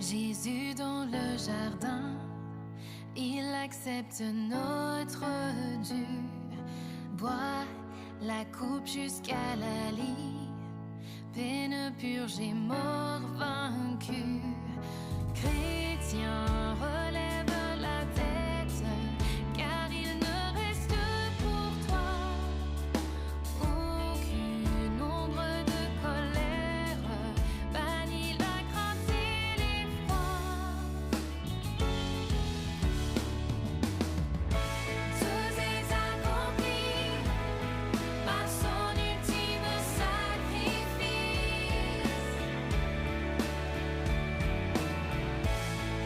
Jésus dans le jardin, il accepte notre dû. Bois la coupe jusqu'à la lie, peine purgée, mort vaincue. Chrétien, relève la tête, car il ne reste pour toi aucune ombre de colère, bannis la crainte et l'effroi. Tout est accompli par son ultime sacrifice.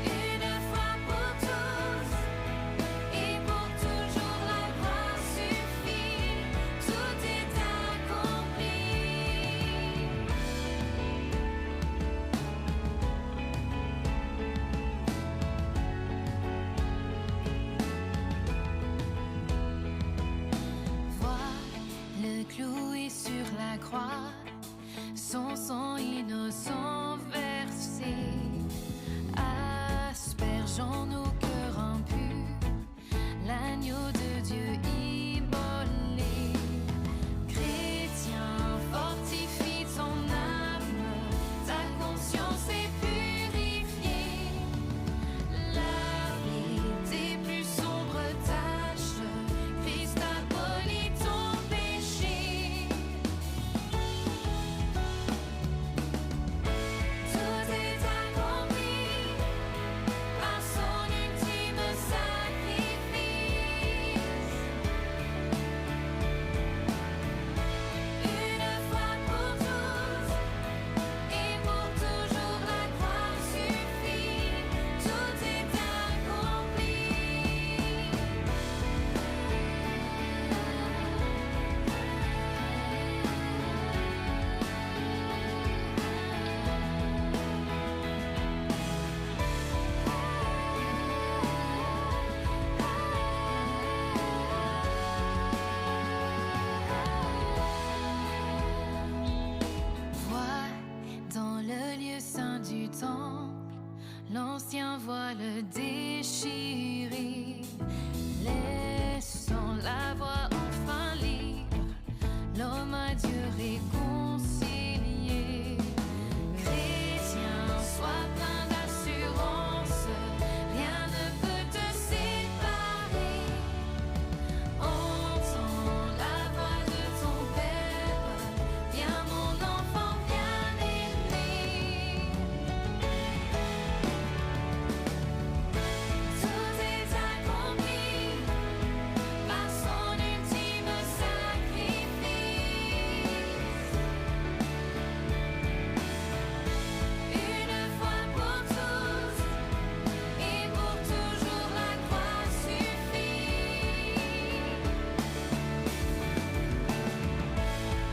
Une fois pour tous et pour toujours la croix suffit. Tout est accompli. Vois le cloué sur la croix, son sang innocent versé, aspergeant nos cœurs impurs, l'agneau de Dieu immolé. Chrétien, fortifie ton âme, ta conscience est purifiée. Lave tes plus sombres taches, Christ abolit ton péché. Tout est accompli par son ultime sacrifice. Une fois pour tous et pour toujours la croix suffit. Tout est accompli. Vois dans le lieu saint du temple l'ancien voile déchiré, laissant la voie enfin libre, l'homme à Dieu réconcilié. Chrétien, sois plein d'assurance, rien ne peut te séparer. Entends la voix de ton Père, viens mon enfant bien-aimé. Tout est accompli par son ultime sacrifice. Une fois pour tous et pour toujours la croix suffit.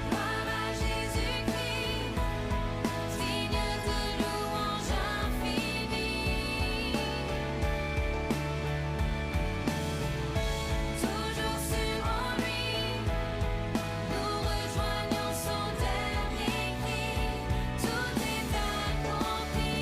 Gloire à Jésus-Christ, signe de louange infinie. Toujours sûr en lui, nous rejoignons son dernier cri. Tout est accompli.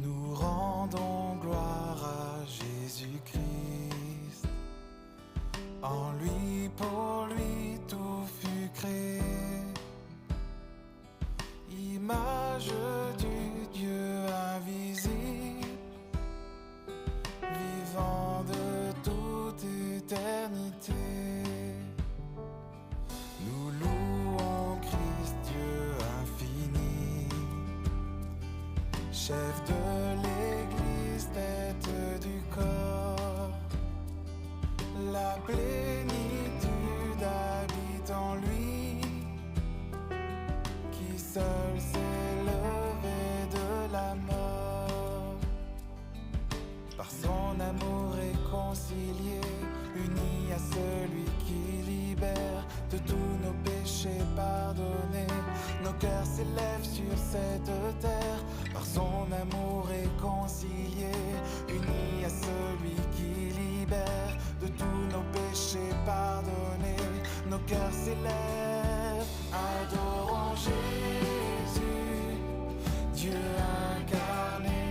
Nous rendons gloire à Jésus-Christ. En lui, pour lui, tout fut créé. Image du Dieu invisible, vivant de toute éternité. chef de l'église, tête du corps. La plénitude habite en lui, qui seul s'est levé de la mort. Par son amour réconcilié, uni à celui qui libère, de tous nos péchés pardonnés, nos cœurs s'élèvent sur cette terre. Par son amour réconcilié, unis à celui qui libère, de tous nos péchés pardonnés, nos cœurs s'élèvent. Adorons Jésus, Dieu incarné,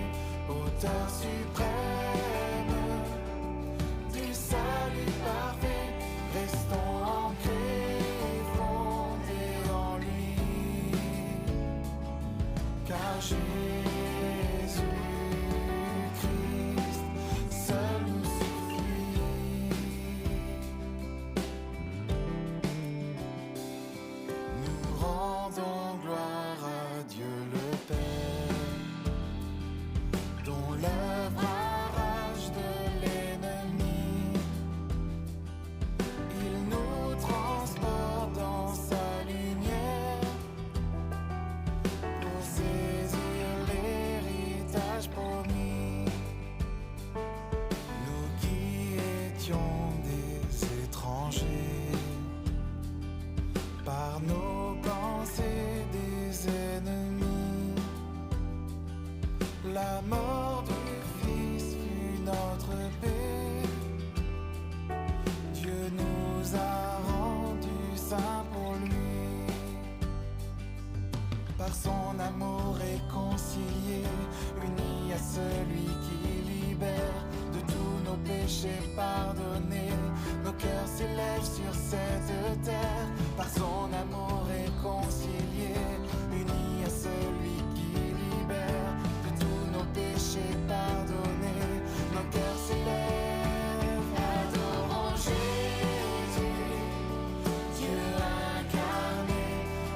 auteur suprême du salut parfait. Restons ancrés, fondés en lui, car Jésus-Christ seul nous suffit. Nous rendons gloire à Dieu le Père, dont l'œuvre arrache de l'ennemi. Il nous transporte dans sa lumière pour saisir l'héritage promis. Nous qui étions des étrangers, par nos pensées des ennemis, la mort du Fils fut notre paix. Dieu nous a rendus saints pour lui. Par son amour réconcilié, unis à celui qui libère, de tous nos péchés pardonnés, nos cœurs s'élèvent sur cette terre. Par son amour réconcilié, unis à celui qui libère, de tous nos péchés pardonnés, nos cœurs s'élèvent. Adorons Jésus, Dieu incarné,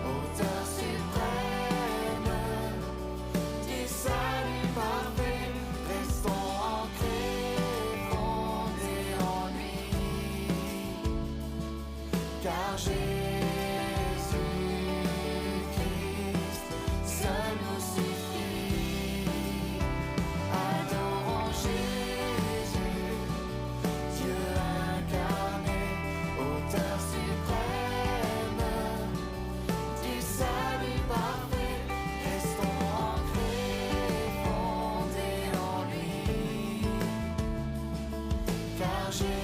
auteur suprême du salut parfait. Restons ancrés, fondés en lui, car Jésus-Christ seul nous suffit. Adorons Jésus, Dieu incarné, auteur suprême du salut parfait. Restons ancrés, fondés en lui, car Jésus-Christ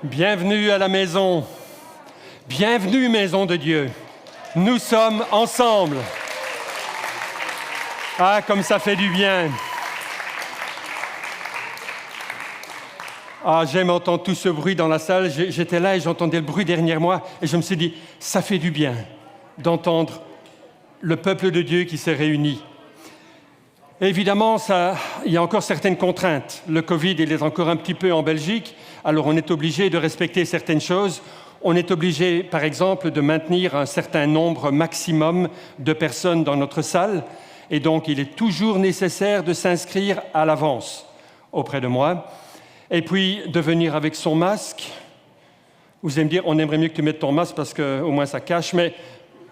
Bienvenue à la maison. Bienvenue, maison de Dieu. Nous sommes ensemble. Ah, comme ça fait du bien. Ah, j'aime entendre tout ce bruit dans la salle. J'étais là et j'entendais le bruit derrière moi. Et je me suis dit, ça fait du bien d'entendre le peuple de Dieu qui s'est réuni. Évidemment, il y a encore certaines contraintes. Le Covid, il est encore un petit peu en Belgique, alors on est obligé de respecter certaines choses. On est obligé, par exemple, de maintenir un certain nombre maximum de personnes dans notre salle. Et donc, il est toujours nécessaire de s'inscrire à l'avance auprès de moi. Et puis, de venir avec son masque. Vous allez me dire, on aimerait mieux que tu mettes ton masque parce qu'au moins ça cache, mais...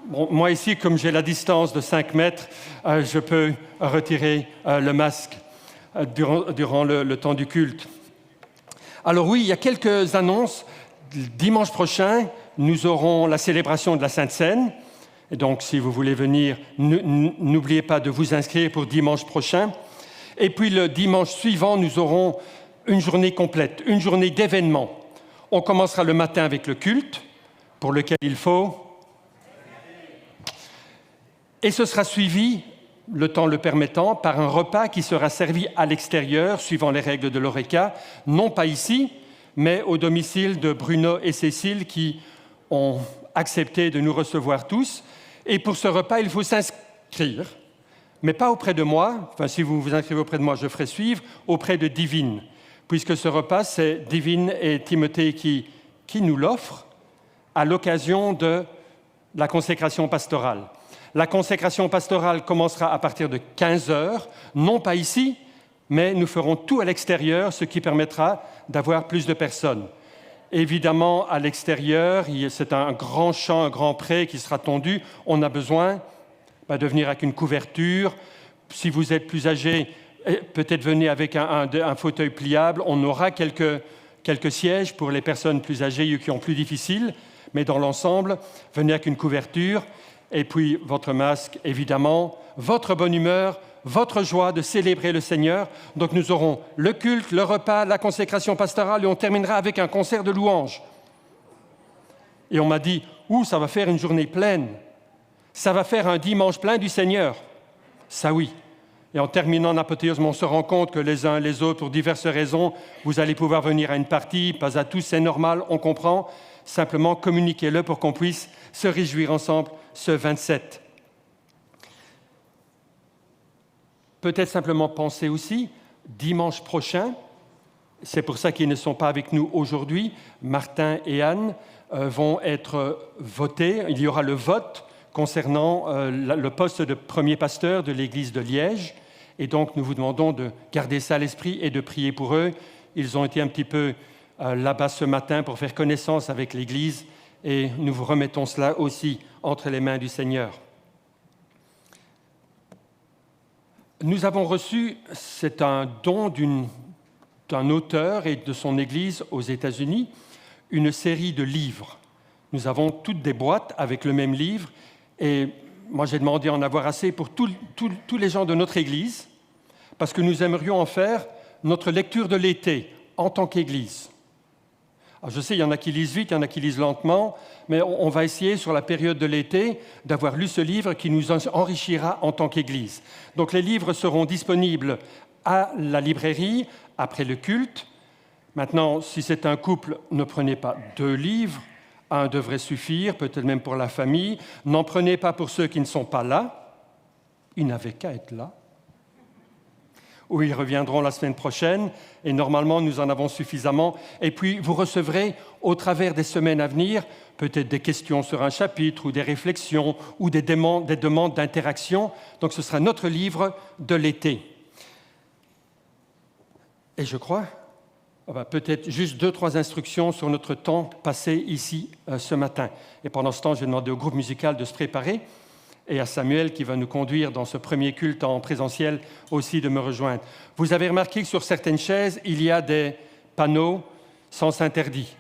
Bon, moi ici, comme j'ai la distance de 5 mètres, je peux retirer le masque durant le temps du culte. Alors oui, il y a quelques annonces. Dimanche prochain, nous aurons la célébration de la Sainte Seine. Et donc, si vous voulez venir, n'oubliez pas de vous inscrire pour dimanche prochain. Et puis le dimanche suivant, nous aurons une journée complète, une journée d'événements. On commencera le matin avec le culte, pour lequel il faut... Et ce sera suivi, le temps le permettant, par un repas qui sera servi à l'extérieur, suivant les règles de l'Horeca, non pas ici, mais au domicile de Bruno et Cécile qui ont accepté de nous recevoir tous. Et pour ce repas, il faut s'inscrire, mais pas auprès de moi. Enfin, si vous vous inscrivez auprès de moi, je ferai suivre, auprès de Divine, puisque ce repas, c'est Divine et Timothée qui nous l'offrent à l'occasion de la consécration pastorale. La consécration pastorale commencera à partir de 15h, non pas ici, mais nous ferons tout à l'extérieur, ce qui permettra d'avoir plus de personnes. Évidemment, à l'extérieur, c'est un grand champ, un grand pré qui sera tondu. On a besoin de venir avec une couverture. Si vous êtes plus âgé, peut-être venez avec un fauteuil pliable. On aura quelques sièges pour les personnes plus âgées ou qui ont plus difficile, mais dans l'ensemble, venez avec une couverture. Et puis votre masque, évidemment, votre bonne humeur, votre joie de célébrer le Seigneur. Donc nous aurons le culte, le repas, la consécration pastorale et on terminera avec un concert de louanges. Et on m'a dit, ça va faire une journée pleine. Ça va faire un dimanche plein du Seigneur. Ça oui. Et en terminant en apothéose, on se rend compte que les uns et les autres, pour diverses raisons, vous allez pouvoir venir à une partie, pas à tous, c'est normal, on comprend. Simplement, communiquez-le pour qu'on puisse se réjouir ensemble ce 27. Peut-être simplement penser aussi, dimanche prochain, c'est pour ça qu'ils ne sont pas avec nous aujourd'hui, Martin et Anne vont être votés. Il y aura le vote concernant le poste de premier pasteur de l'église de Liège. Et donc, nous vous demandons de garder ça à l'esprit et de prier pour eux. Ils ont été un petit peu là-bas ce matin pour faire connaissance avec l'église et nous vous remettons cela aussi entre les mains du Seigneur. Nous avons reçu, c'est un don d'un auteur et de son église aux États-Unis, une série de livres. Nous avons toutes des boîtes avec le même livre et moi j'ai demandé à en avoir assez pour tous les gens de notre église parce que nous aimerions en faire notre lecture de l'été en tant qu'église. Alors je sais, il y en a qui lisent vite, il y en a qui lisent lentement, mais on va essayer sur la période de l'été d'avoir lu ce livre qui nous enrichira en tant qu'Église. Donc les livres seront disponibles à la librairie après le culte. Maintenant, si c'est un couple, ne prenez pas 2 livres, un devrait suffire, peut-être même pour la famille. N'en prenez pas pour ceux qui ne sont pas là, ils n'avaient qu'à être là. où ils reviendront la semaine prochaine. Et normalement, nous en avons suffisamment. Et puis, vous recevrez, au travers des semaines à venir, peut-être des questions sur un chapitre ou des réflexions ou des demandes d'interaction. Donc, ce sera notre livre de l'été. Et je crois, peut-être juste 2-3 instructions sur notre temps passé ici ce matin. Et pendant ce temps, je vais demander au groupe musical de se préparer et à Samuel, qui va nous conduire dans ce premier culte en présentiel, aussi de me rejoindre. Vous avez remarqué que sur certaines chaises, il y a des panneaux « sens interdit ».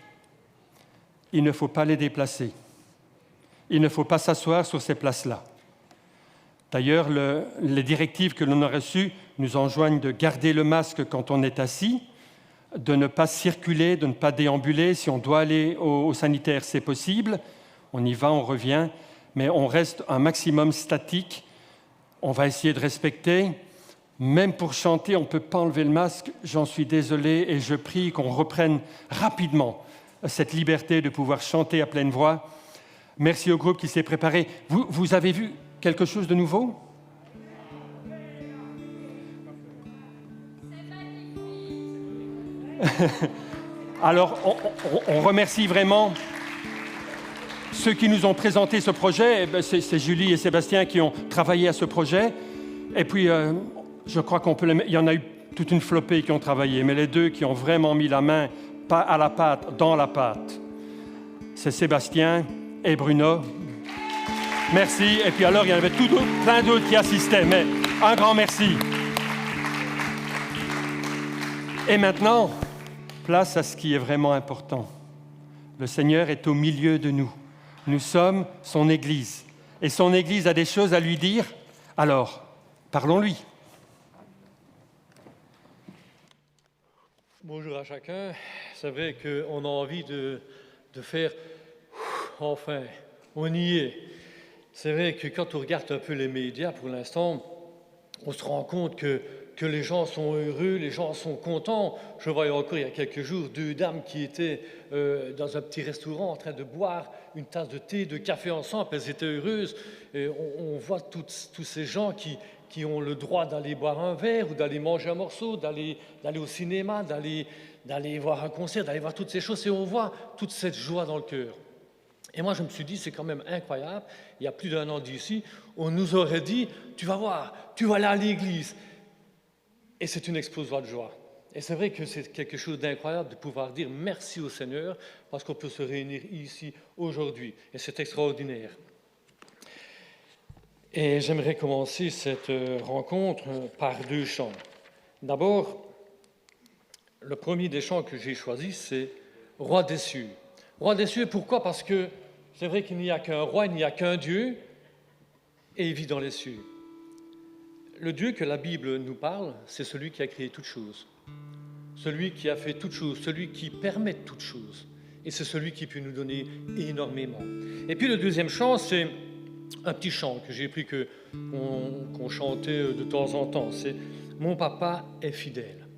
Il ne faut pas les déplacer. Il ne faut pas s'asseoir sur ces places-là. D'ailleurs, les directives que l'on a reçues nous enjoignent de garder le masque quand on est assis, de ne pas circuler, de ne pas déambuler. Si on doit aller au sanitaire, c'est possible. On y va, on revient, mais on reste un maximum statique. On va essayer de respecter. Même pour chanter, on ne peut pas enlever le masque. J'en suis désolé et je prie qu'on reprenne rapidement cette liberté de pouvoir chanter à pleine voix. Merci au groupe qui s'est préparé. Vous avez vu quelque chose de nouveau ? Alors, on remercie vraiment ceux qui nous ont présenté ce projet. C'est Julie et Sébastien qui ont travaillé à ce projet. Et puis, je crois il y en a eu toute une flopée qui ont travaillé, mais les deux qui ont vraiment mis la main, pas à la pâte, dans la pâte, c'est Sébastien et Bruno. Merci. Et puis alors, il y en avait plein d'autres qui assistaient, mais un grand merci. Et maintenant, place à ce qui est vraiment important. Le Seigneur est au milieu de nous. Nous sommes son Église. Et son Église a des choses à lui dire. Alors, parlons-lui. Bonjour à chacun. C'est vrai qu'on a envie de faire... Enfin, on y est. C'est vrai que quand on regarde un peu les médias, pour l'instant, on se rend compte que les gens sont heureux, les gens sont contents. Je voyais encore il y a quelques jours 2 dames qui étaient dans un petit restaurant en train de boire une tasse de thé, de café ensemble. Elles étaient heureuses. Et on voit tous ces gens qui ont le droit d'aller boire un verre ou d'aller manger un morceau, d'aller au cinéma, d'aller voir un concert, d'aller voir toutes ces choses. Et on voit toute cette joie dans le cœur. Et moi, je me suis dit, c'est quand même incroyable. Il y a plus d'1 an d'ici, on nous aurait dit, tu vas voir, tu vas aller à l'église. Et c'est une explosion de joie. Et c'est vrai que c'est quelque chose d'incroyable de pouvoir dire merci au Seigneur parce qu'on peut se réunir ici aujourd'hui. Et c'est extraordinaire. Et j'aimerais commencer cette rencontre par 2 chants. D'abord, le premier des chants que j'ai choisi, c'est « Roi des cieux ». Roi des cieux, pourquoi ? Parce que c'est vrai qu'il n'y a qu'un roi, il n'y a qu'un Dieu, et il vit dans les cieux. Le Dieu que la Bible nous parle, c'est celui qui a créé toutes choses, celui qui a fait toutes choses, celui qui permet toutes choses, et c'est celui qui peut nous donner énormément. Et puis le deuxième chant, c'est un petit chant que j'ai pris qu'on chantait de temps en temps, c'est « Mon papa est fidèle ».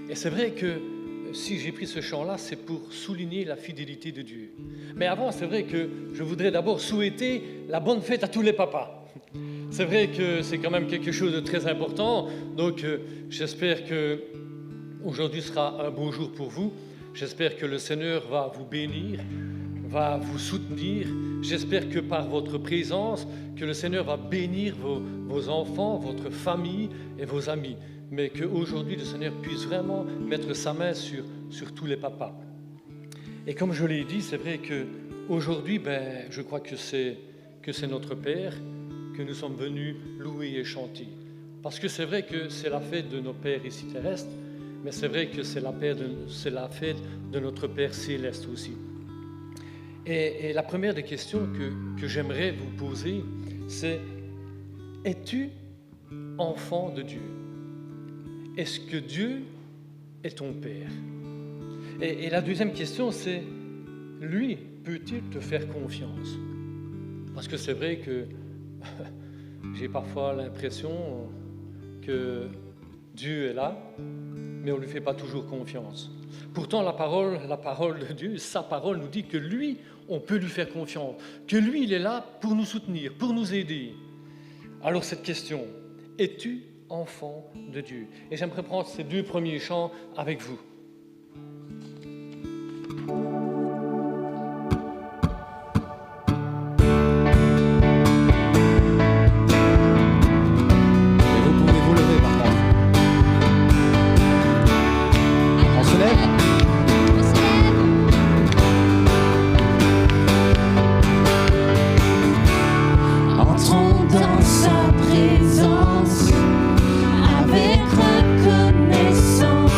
Et c'est vrai que si j'ai pris ce chant-là, c'est pour souligner la fidélité de Dieu. Mais avant, c'est vrai que je voudrais d'abord souhaiter la bonne fête à tous les papas. C'est vrai que c'est quand même quelque chose de très important, donc j'espère que aujourd'hui sera un beau jour pour vous. J'espère que le Seigneur va vous bénir, va vous soutenir. J'espère que par votre présence, que le Seigneur va bénir vos enfants, votre famille et vos amis. Mais qu'aujourd'hui, le Seigneur puisse vraiment mettre sa main sur tous les papas. Et comme je l'ai dit, c'est vrai qu'aujourd'hui, je crois que c'est notre Père que nous sommes venus louer et chanter. Parce que c'est vrai que c'est la fête de nos pères ici terrestres, mais c'est vrai que c'est la fête de notre Père céleste aussi. Et la première des questions que j'aimerais vous poser, c'est « Es-tu enfant de Dieu ? Est-ce que Dieu est ton Père ? Et la deuxième question, c'est « Lui, peut-il te faire confiance ?» Parce que c'est vrai que j'ai parfois l'impression que Dieu est là, mais on ne lui fait pas toujours confiance. Pourtant, la parole de Dieu, sa parole nous dit que lui, on peut lui faire confiance, que lui, il est là pour nous soutenir, pour nous aider. Alors cette question, es-tu enfants de Dieu. Et j'aimerais prendre ces 2 premiers chants avec vous. Et vous pouvez vous lever par contre. On se lève. Entrons dans sa présence avec reconnaissance.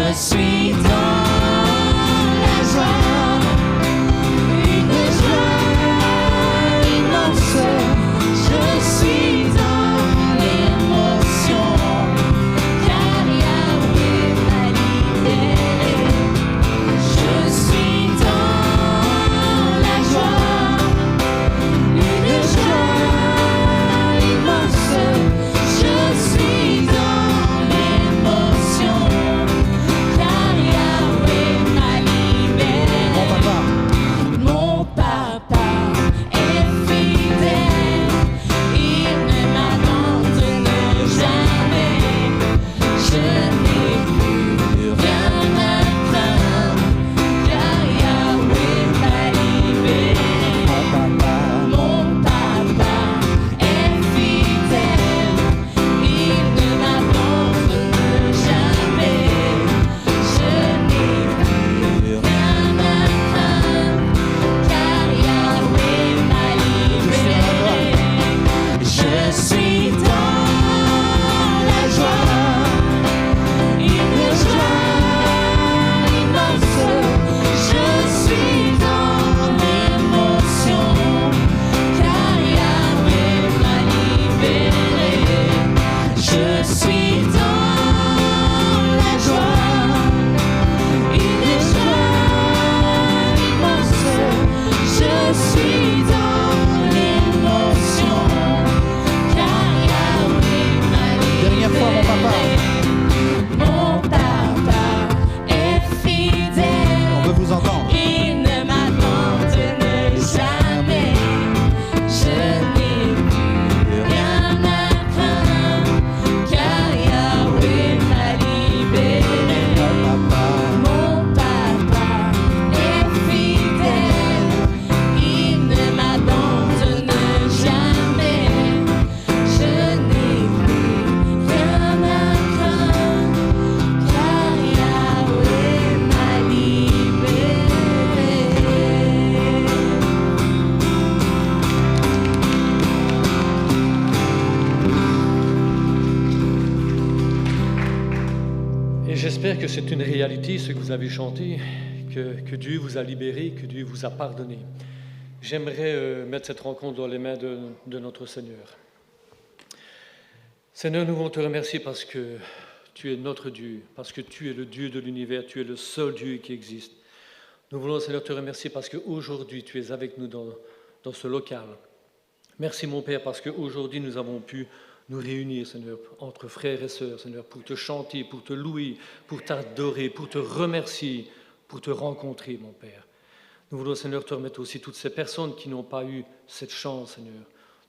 Je suis dans la joie, une joie immense. Je suis dans l'émotion, car Yahweh m'a libéré. Je suis dans la joie, une joie immense. Je suis dans l'émotion, car Yahweh m'a libéré. Mon papa, Mon papa est fidèle, il ne m'abandonne jamais. Je n'ai plus rien à craindre, car Yahweh m'a libéré. Mon papa est fidèle, il ne m'abandonne jamais. Je n'ai plus rien à craindre, car Yahweh m'a libéré. Je suis dans la joie, une joie immense. Je suis dans l'émotion, car Yahweh m'a libéré. Je suis dans la joie, une joie immense. Je suis dans l'émotion, car Yahweh m'a libéré. dernière fois, mon papa. Mon papa est fidèle, On veut vous entendre. il ne m'abandonne jamais. Je n'ai plus rien à craindre, car Yahweh m'a libéré. Mon papa est fidèle, il ne m'abandonne jamais. Je n'ai plus rien à craindre, car Yahweh m'a libéré. Et j'espère que c'est une réalité, ce que vous avez chanté, que Dieu vous a libéré, que Dieu vous a pardonné. J'aimerais mettre cette rencontre dans les mains de notre Seigneur. Seigneur, nous voulons te remercier parce que tu es notre Dieu, parce que tu es le Dieu de l'univers, tu es le seul Dieu qui existe. Nous voulons, Seigneur, te remercier parce qu'aujourd'hui, tu es avec nous dans ce local. Merci, mon Père, parce qu'aujourd'hui, nous avons pu nous réunir, Seigneur, entre frères et sœurs, Seigneur, pour te chanter, pour te louer, pour t'adorer, pour te remercier, pour te rencontrer, mon Père. Nous voulons, Seigneur, te remettre aussi toutes ces personnes qui n'ont pas eu cette chance, Seigneur.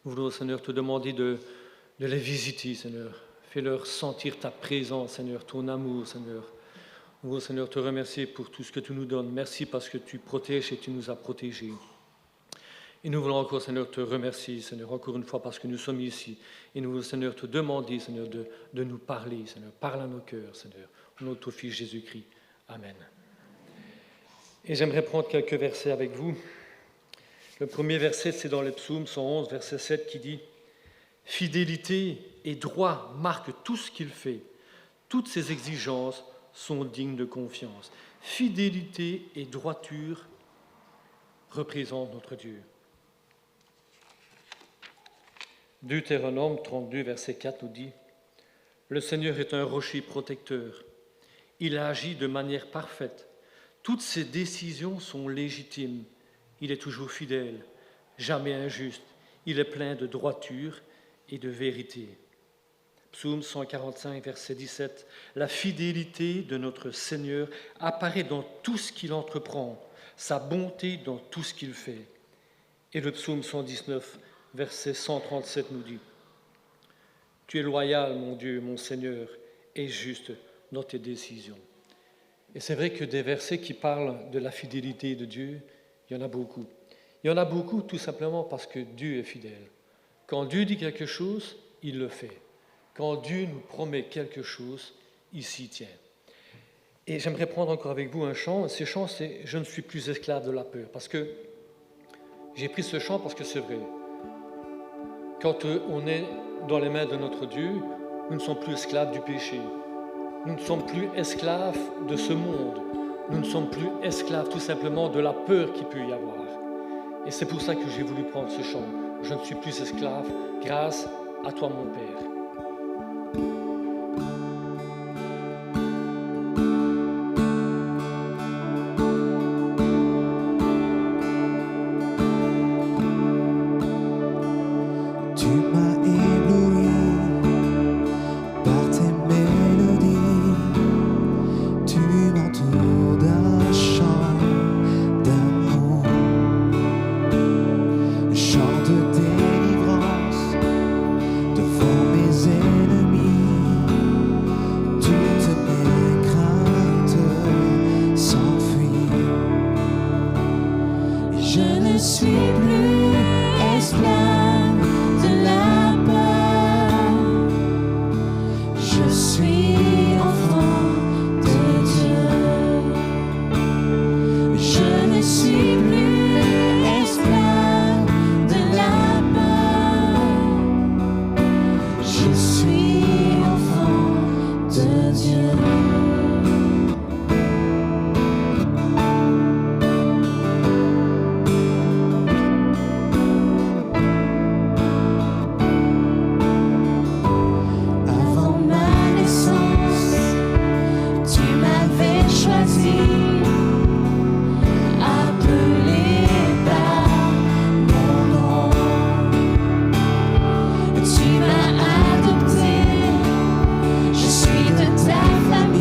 Nous voulons, Seigneur, te demander de les visiter, Seigneur. Fais-leur sentir ta présence, Seigneur, ton amour, Seigneur. Nous voulons, Seigneur, te remercier pour tout ce que tu nous donnes. Merci parce que tu protèges et tu nous as protégés. Et nous voulons encore, Seigneur, te remercier, Seigneur, encore une fois, parce que nous sommes ici. Et nous voulons, Seigneur, te demander, Seigneur, de nous parler, Seigneur. Parle à nos cœurs, Seigneur. Au nom de ton Fils Jésus-Christ. Amen. Et j'aimerais prendre quelques versets avec vous. Le premier verset, c'est dans les psaumes 111, verset 7, qui dit « Fidélité et droit marquent tout ce qu'il fait. Toutes ses exigences sont dignes de confiance. Fidélité et droiture représentent notre Dieu. » Deutéronome 32, verset 4 nous dit « Le Seigneur est un rocher protecteur. Il agit de manière parfaite. Toutes ses décisions sont légitimes. Il est toujours fidèle, jamais injuste. Il est plein de droiture et de vérité. » Psaume 145, verset 17. « La fidélité de notre Seigneur apparaît dans tout ce qu'il entreprend, sa bonté dans tout ce qu'il fait. » Et le psaume 119, verset 137 nous dit « Tu es loyal, mon Dieu, mon Seigneur, et juste dans tes décisions. » Et c'est vrai que des versets qui parlent de la fidélité de Dieu, il y en a beaucoup. Il y en a beaucoup tout simplement parce que Dieu est fidèle. Quand Dieu dit quelque chose, il le fait. Quand Dieu nous promet quelque chose, il s'y tient. Et j'aimerais prendre encore avec vous un chant. Ce chant, c'est « Je ne suis plus esclave de la peur ». Parce que j'ai pris ce chant parce que c'est vrai. Quand on est dans les mains de notre Dieu, nous ne sommes plus esclaves du péché. Nous ne sommes plus esclaves de ce monde. Nous ne sommes plus esclaves tout simplement de la peur qu'il peut y avoir. Et c'est pour ça que j'ai voulu prendre ce chant. Je ne suis plus esclave grâce à toi, mon Père. Tu m'as ébloui par tes mélodies, tu m'entoures d'un chant d'amour, un chant de délivrance devant mes ennemis. Toutes mes craintes s'enfuient et je ne suis plus esclave de la peur. Je suis enfant de Dieu. Je ne suis plus esclave de la peur. Je suis enfant de Dieu. Avant ma naissance, tu m'avais choisi, appelé par mon nom. Tu m'as adopté, je suis de ta famille.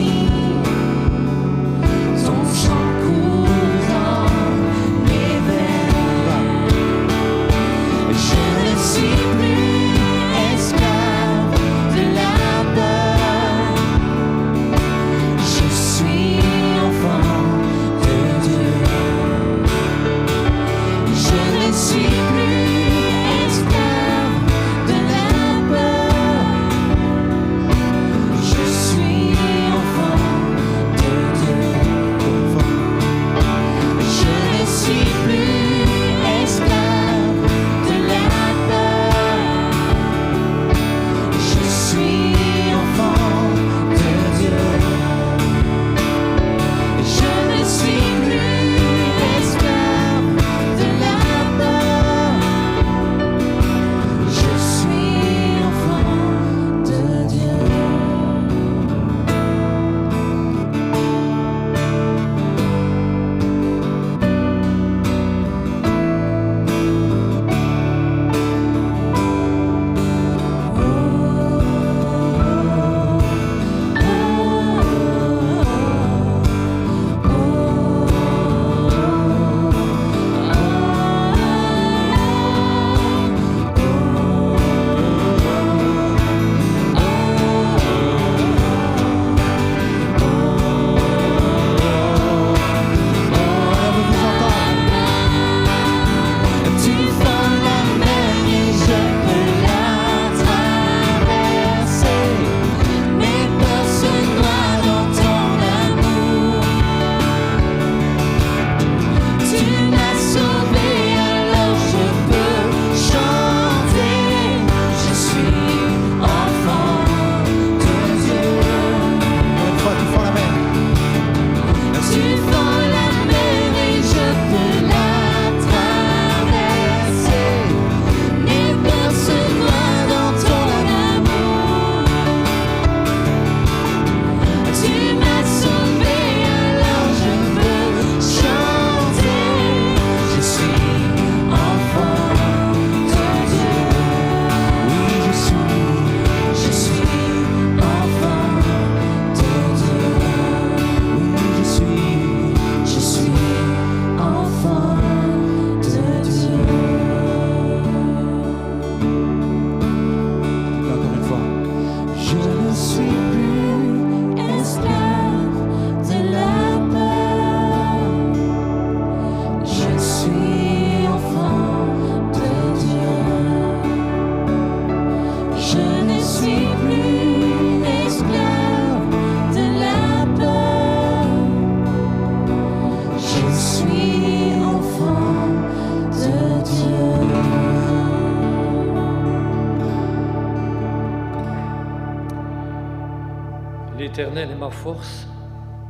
l'Éternel est ma force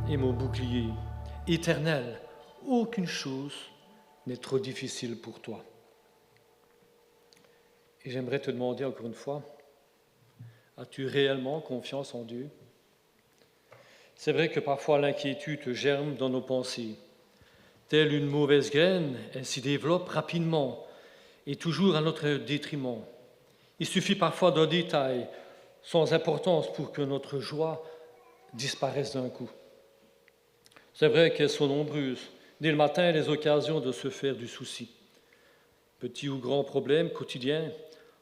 et mon bouclier. Éternel, aucune chose n'est trop difficile pour toi. Et j'aimerais te demander encore une fois, as-tu réellement confiance en Dieu? C'est vrai que parfois l'inquiétude germe dans nos pensées. Telle une mauvaise graine, elle s'y développe rapidement et toujours à notre détriment. Il suffit parfois d'un détail sans importance pour que notre joie disparaisse d'un coup. C'est vrai qu'elles sont nombreuses. Dès le matin, les occasions de se faire du souci. Petits ou grands problèmes quotidiens,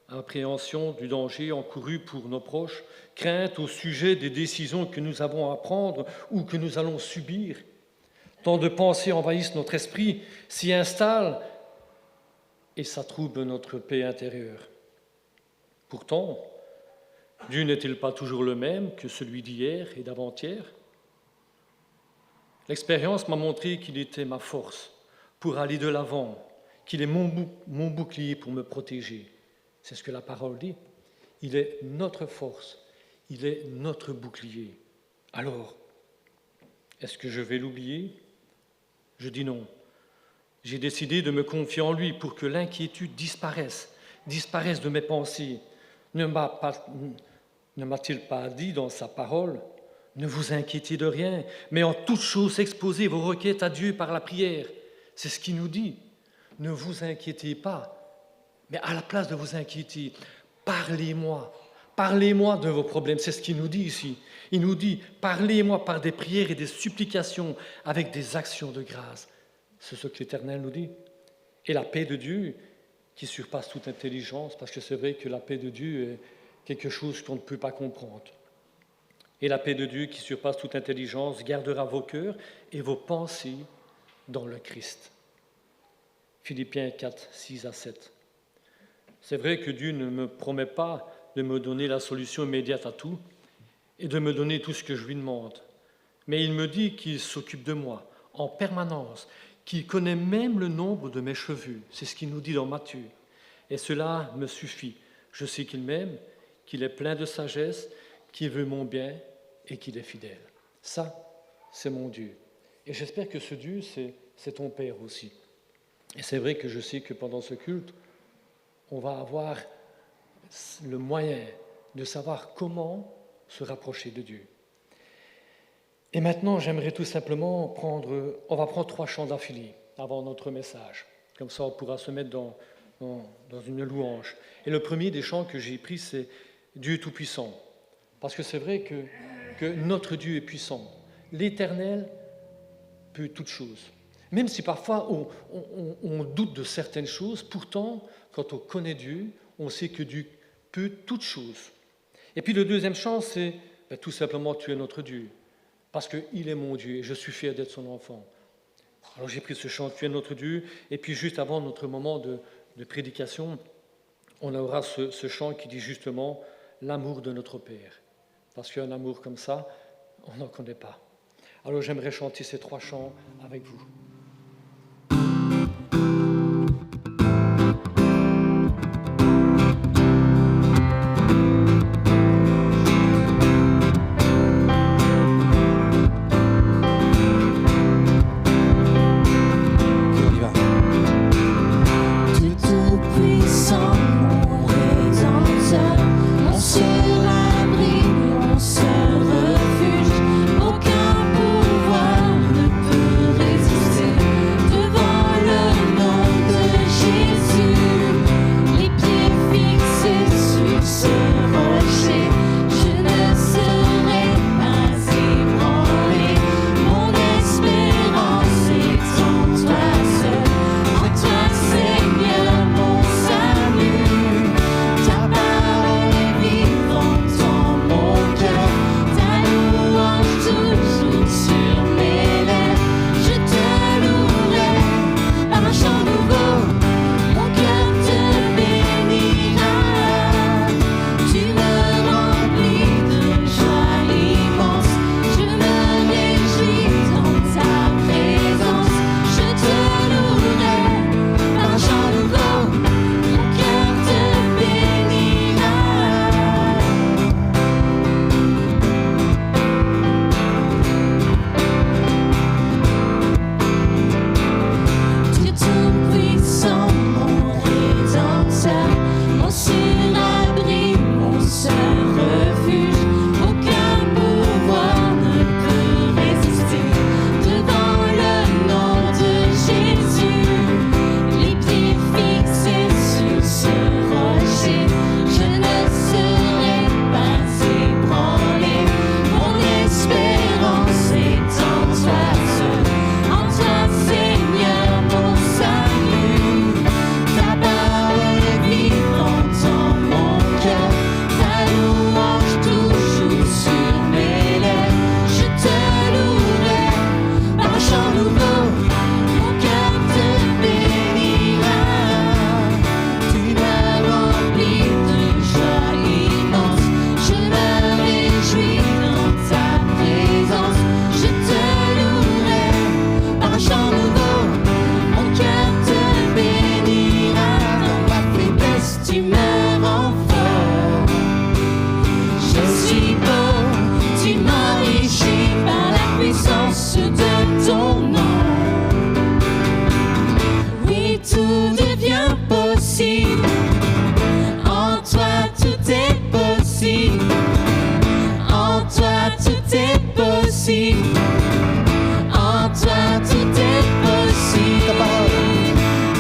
appréhension du danger encouru pour nos proches, crainte au sujet des décisions que nous avons à prendre ou que nous allons subir. Tant de pensées envahissent notre esprit, s'y installent et ça trouble notre paix intérieure. Pourtant, Dieu n'est-il pas toujours le même que celui d'hier et d'avant-hier? L'expérience m'a montré qu'il était ma force pour aller de l'avant, qu'il est mon bouclier pour me protéger. C'est ce que la parole dit. Il est notre force, il est notre bouclier. Alors, est-ce que je vais l'oublier? Je dis non. J'ai décidé de me confier en lui pour que l'inquiétude disparaisse de mes pensées. Ne m'a-t-il pas dit dans sa parole, ne vous inquiétez de rien, mais en toute chose exposez vos requêtes à Dieu par la prière. C'est ce qu'il nous dit. Ne vous inquiétez pas, mais à la place de vous inquiéter, parlez-moi. Parlez-moi de vos problèmes, c'est ce qu'il nous dit ici. Il nous dit, parlez-moi par des prières et des supplications avec des actions de grâce. C'est ce que l'Éternel nous dit. Et la paix de Dieu, qui surpasse toute intelligence, parce que c'est vrai que la paix de Dieu est quelque chose qu'on ne peut pas comprendre. Et la paix de Dieu, qui surpasse toute intelligence, gardera vos cœurs et vos pensées dans le Christ. Philippiens 4, 6 à 7. C'est vrai que Dieu ne me promet pas de me donner la solution immédiate à tout et de me donner tout ce que je lui demande. Mais il me dit qu'il s'occupe de moi en permanence, qu'il connaît même le nombre de mes cheveux. C'est ce qu'il nous dit dans Matthieu. Et cela me suffit. Je sais qu'il m'aime, qu'il est plein de sagesse, qu'il veut mon bien et qu'il est fidèle. Ça, c'est mon Dieu. Et j'espère que ce Dieu, c'est ton Père aussi. Et c'est vrai que je sais que pendant ce culte, on va avoir le moyen de savoir comment se rapprocher de Dieu. Et maintenant, j'aimerais tout simplement on va prendre 3 chants d'affilée avant notre message. Comme ça, on pourra se mettre dans une louange. Et le premier des chants que j'ai pris, c'est Dieu Tout-Puissant. Parce que c'est vrai que notre Dieu est puissant. L'Éternel peut toutes choses. Même si parfois on doute de certaines choses, pourtant, quand on connaît Dieu, on sait que Dieu peut toutes choses. Et puis le deuxième chant, c'est tout simplement tu es notre Dieu. Parce qu'il est mon Dieu et je suis fier d'être son enfant. Alors j'ai pris ce chant, tu es notre Dieu. Et puis juste avant notre moment de prédication, on aura ce chant qui dit justement l'amour de notre Père. Parce qu'un amour comme ça, on n'en connaît pas. Alors j'aimerais chanter ces 3 chants avec vous. Aucun pouvoir ne peut résister. possible. En toi tout est possible.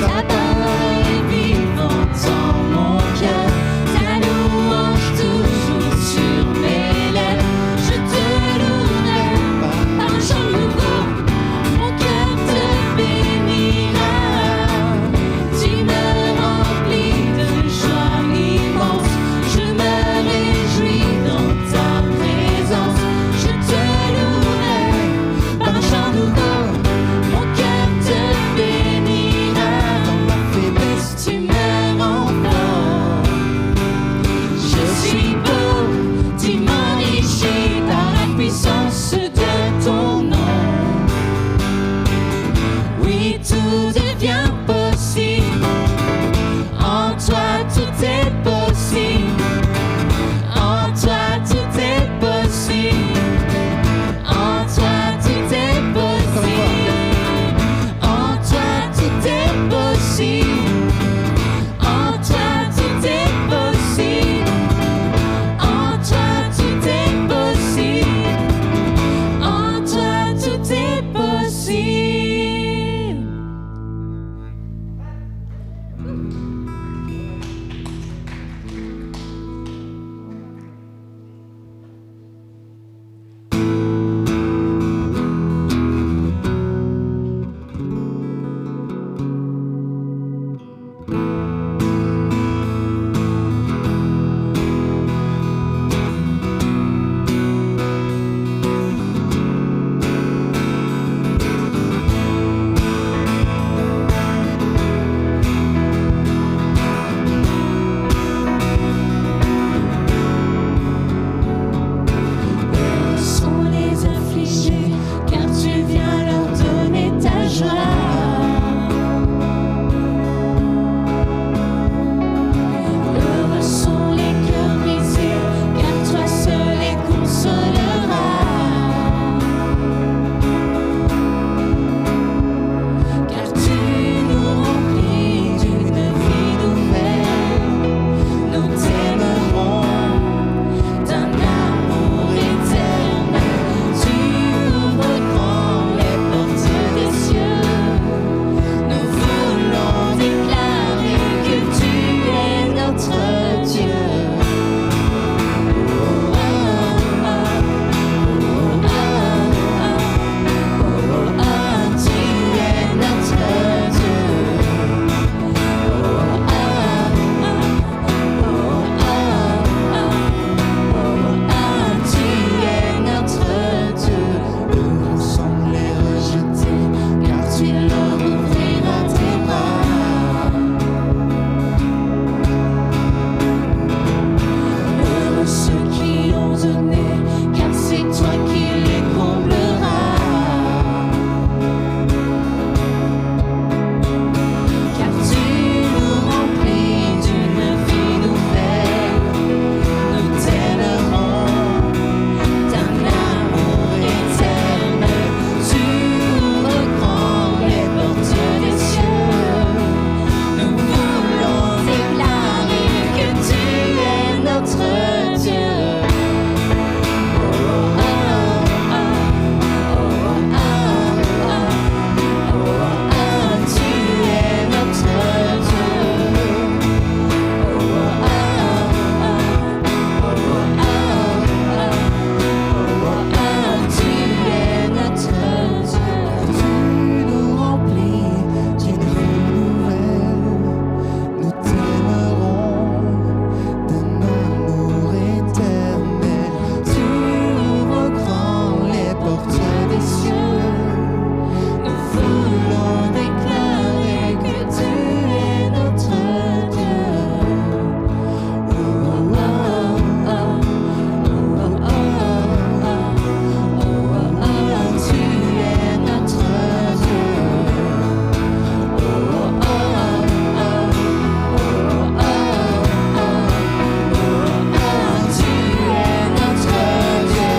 Ta parole est vivante en mon cœur. Ta louange toujours sur mes lèvres. Je te louerai par un chant nouveau. Mon cœur te bénira. Tu me remplis de joie immense. Je me réjouis dans ta présence. Je te louerai par un chant nouveau. Mon cœur te bénira. Dans ma faiblesse, tu me rends fort. Je suis beau, tu m'enrichis par la puissance de ton nom. Oui, tout devient possible. En toi, tout est possible. En toi, tout est possible. En toi, tout est possible. En toi, tout est possible. En toi, tout est possible. En toi, tout est possible. En toi, tout est possible. Sont les affligés, car tu viens leur donner ta joie. Heureux sont les cœurs brisés, car toi seul les consoleras. Car tu nous remplis d'une vie nouvelle, nous t'aimerons d'un amour éternel. Tu ouvres grand les portes des cieux. Nous voulons déclarer que tu es notre Dieu. Oh, oh, oh, oh, oh, oh, oh, tu es notre Dieu. Oh, oh, oh, oh, oh, tu es notre Dieu. Eux semblent les rejeter, car tu leur ouvriras tes bras. Heureux ceux qui ont donné, car c'est toi qui les combleras. Car tu nous remplis d'une vie nouvelle, nous t'aimerons d'un amour éternel. Tu ouvres grand les portes des cieux. Nous voulons déclarer que tu es notre Dieu. Oh, oh, oh, oh, oh, oh, oh, tu es notre Dieu. Oh, oh, oh, oh, tu es notre Dieu. Tu nous remplis d'une vie nouvelle, nous t'aimerons d'un amour éternel. Tu ouvres grand les portes des cieux. Nous voulons déclarer que tu es notre Dieu. Oh, oh, oh, oh, oh, oh, tu es notre Dieu. Oh, oh, oh, oh, tu es notre Dieu.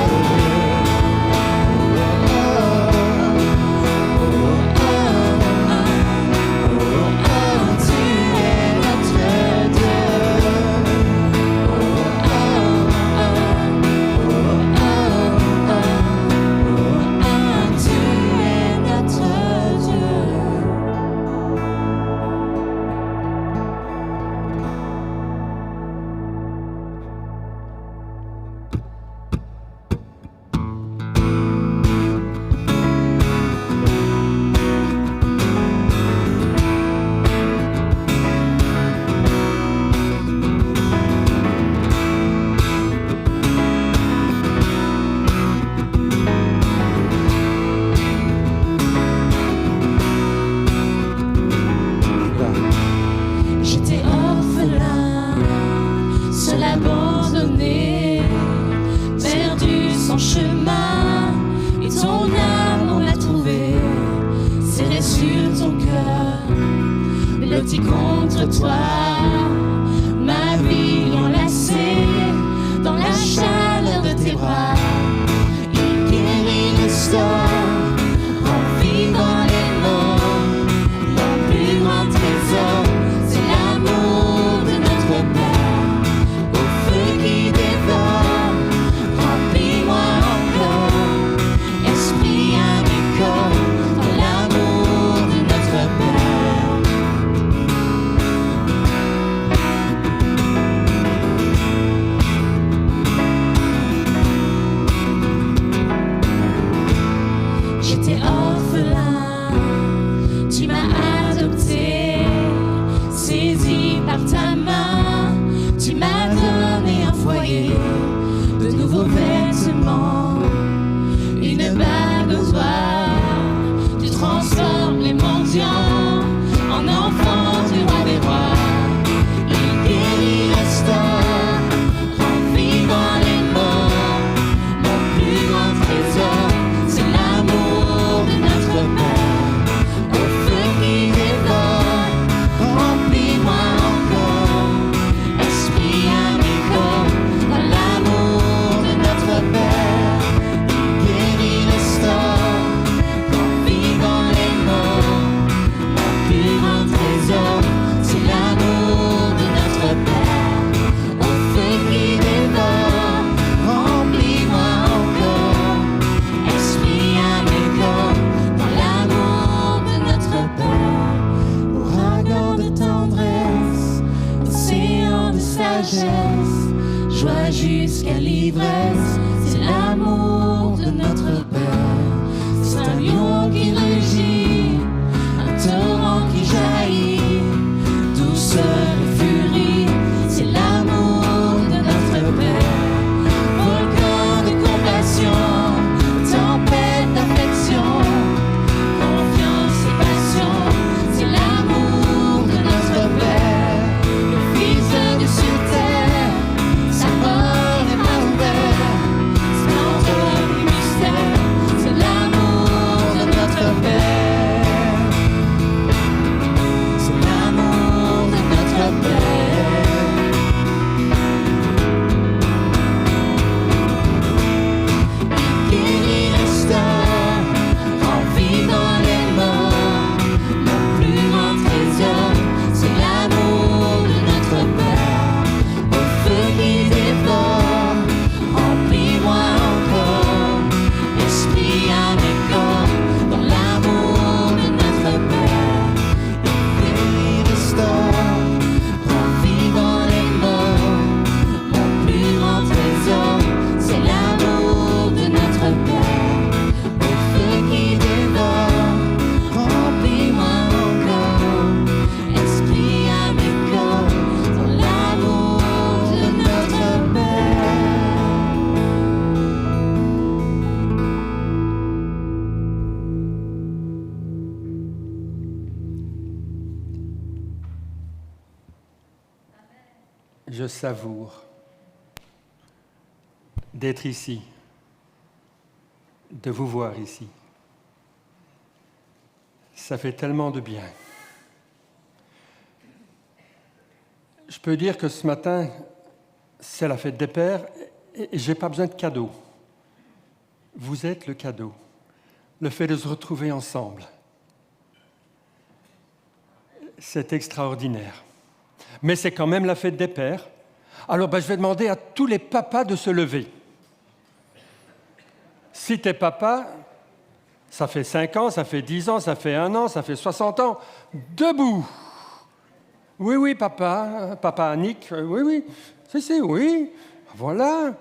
blotti contre toi. Ma vie enlacée dans la chaleur de tes bras. Il guérit le sort en vivant les morts. Mon plus grand trésor, c'est l'amour de notre Père. Au feu qui dévore, remplis-moi encore. Esprit à mes corps, dans l'amour de notre Père. J'étais orphelin, tu m'as adopté, saisi par ta main, tu m'as donné un foyer, de nouveaux vêtements, une bague aux doigts, tu transformes les mendiants en enfants du roi des rois. Il guérit, restaure, rend vivant les morts. Mon plus grand trésor, c'est l'amour de notre Père. Au feu qui dévore, remplis-moi encore. Esprit à mes corps, dans l'amour de notre Père. Il guérit, restaure, rend vivant les morts. Mon plus grand trésor, c'est l'amour de notre Père. Au feu qui dévore, remplis-moi encore. Esprit à mes corps, dans l'amour de notre Père. Ouragan de tendresse, océan de sagesse, joie jusqu'à l'ivresse, c'est l'amour de notre Père. C'est un lion qui rugit, un torrent qui jaillit, douceur et furie, c'est l'amour de notre Père. Volcan de compassion, tempête d'affection, confiance et passion, c'est l'amour de notre Père. Le Fils de Dieu sur terre, sa mort est ma ouvert, splendeur et mystère, c'est l'amour de notre Père. C'est l'amour de notre Père. Il guérit, restaure, rend vivant les morts. Mon plus grand trésor, c'est l'amour de notre Père. Au feu qui dévore, remplis-moi encore. Esprit à mes corps, dans l'amour de notre Père. Il guérit, restaure, rend vivant les morts. Mon plus grand trésor, c'est l'amour de notre Père. Au feu qui dévore, remplis-moi encore. Esprit à mes corps, dans l'amour de notre Père. Je savoure d'être ici, de vous voir ici. Ça fait tellement de bien. Je peux dire que ce matin, c'est la fête des pères et je n'ai pas besoin de cadeaux. Vous êtes le cadeau, le fait de se retrouver ensemble. C'est extraordinaire. Mais c'est quand même la fête des pères. Alors je vais demander à tous les papas de se lever. Si t'es papa, ça fait 5 ans, ça fait 10 ans, ça fait 1 an, ça fait 60 ans, debout. Oui, oui, papa, papa Annick, oui, oui, si, oui, voilà.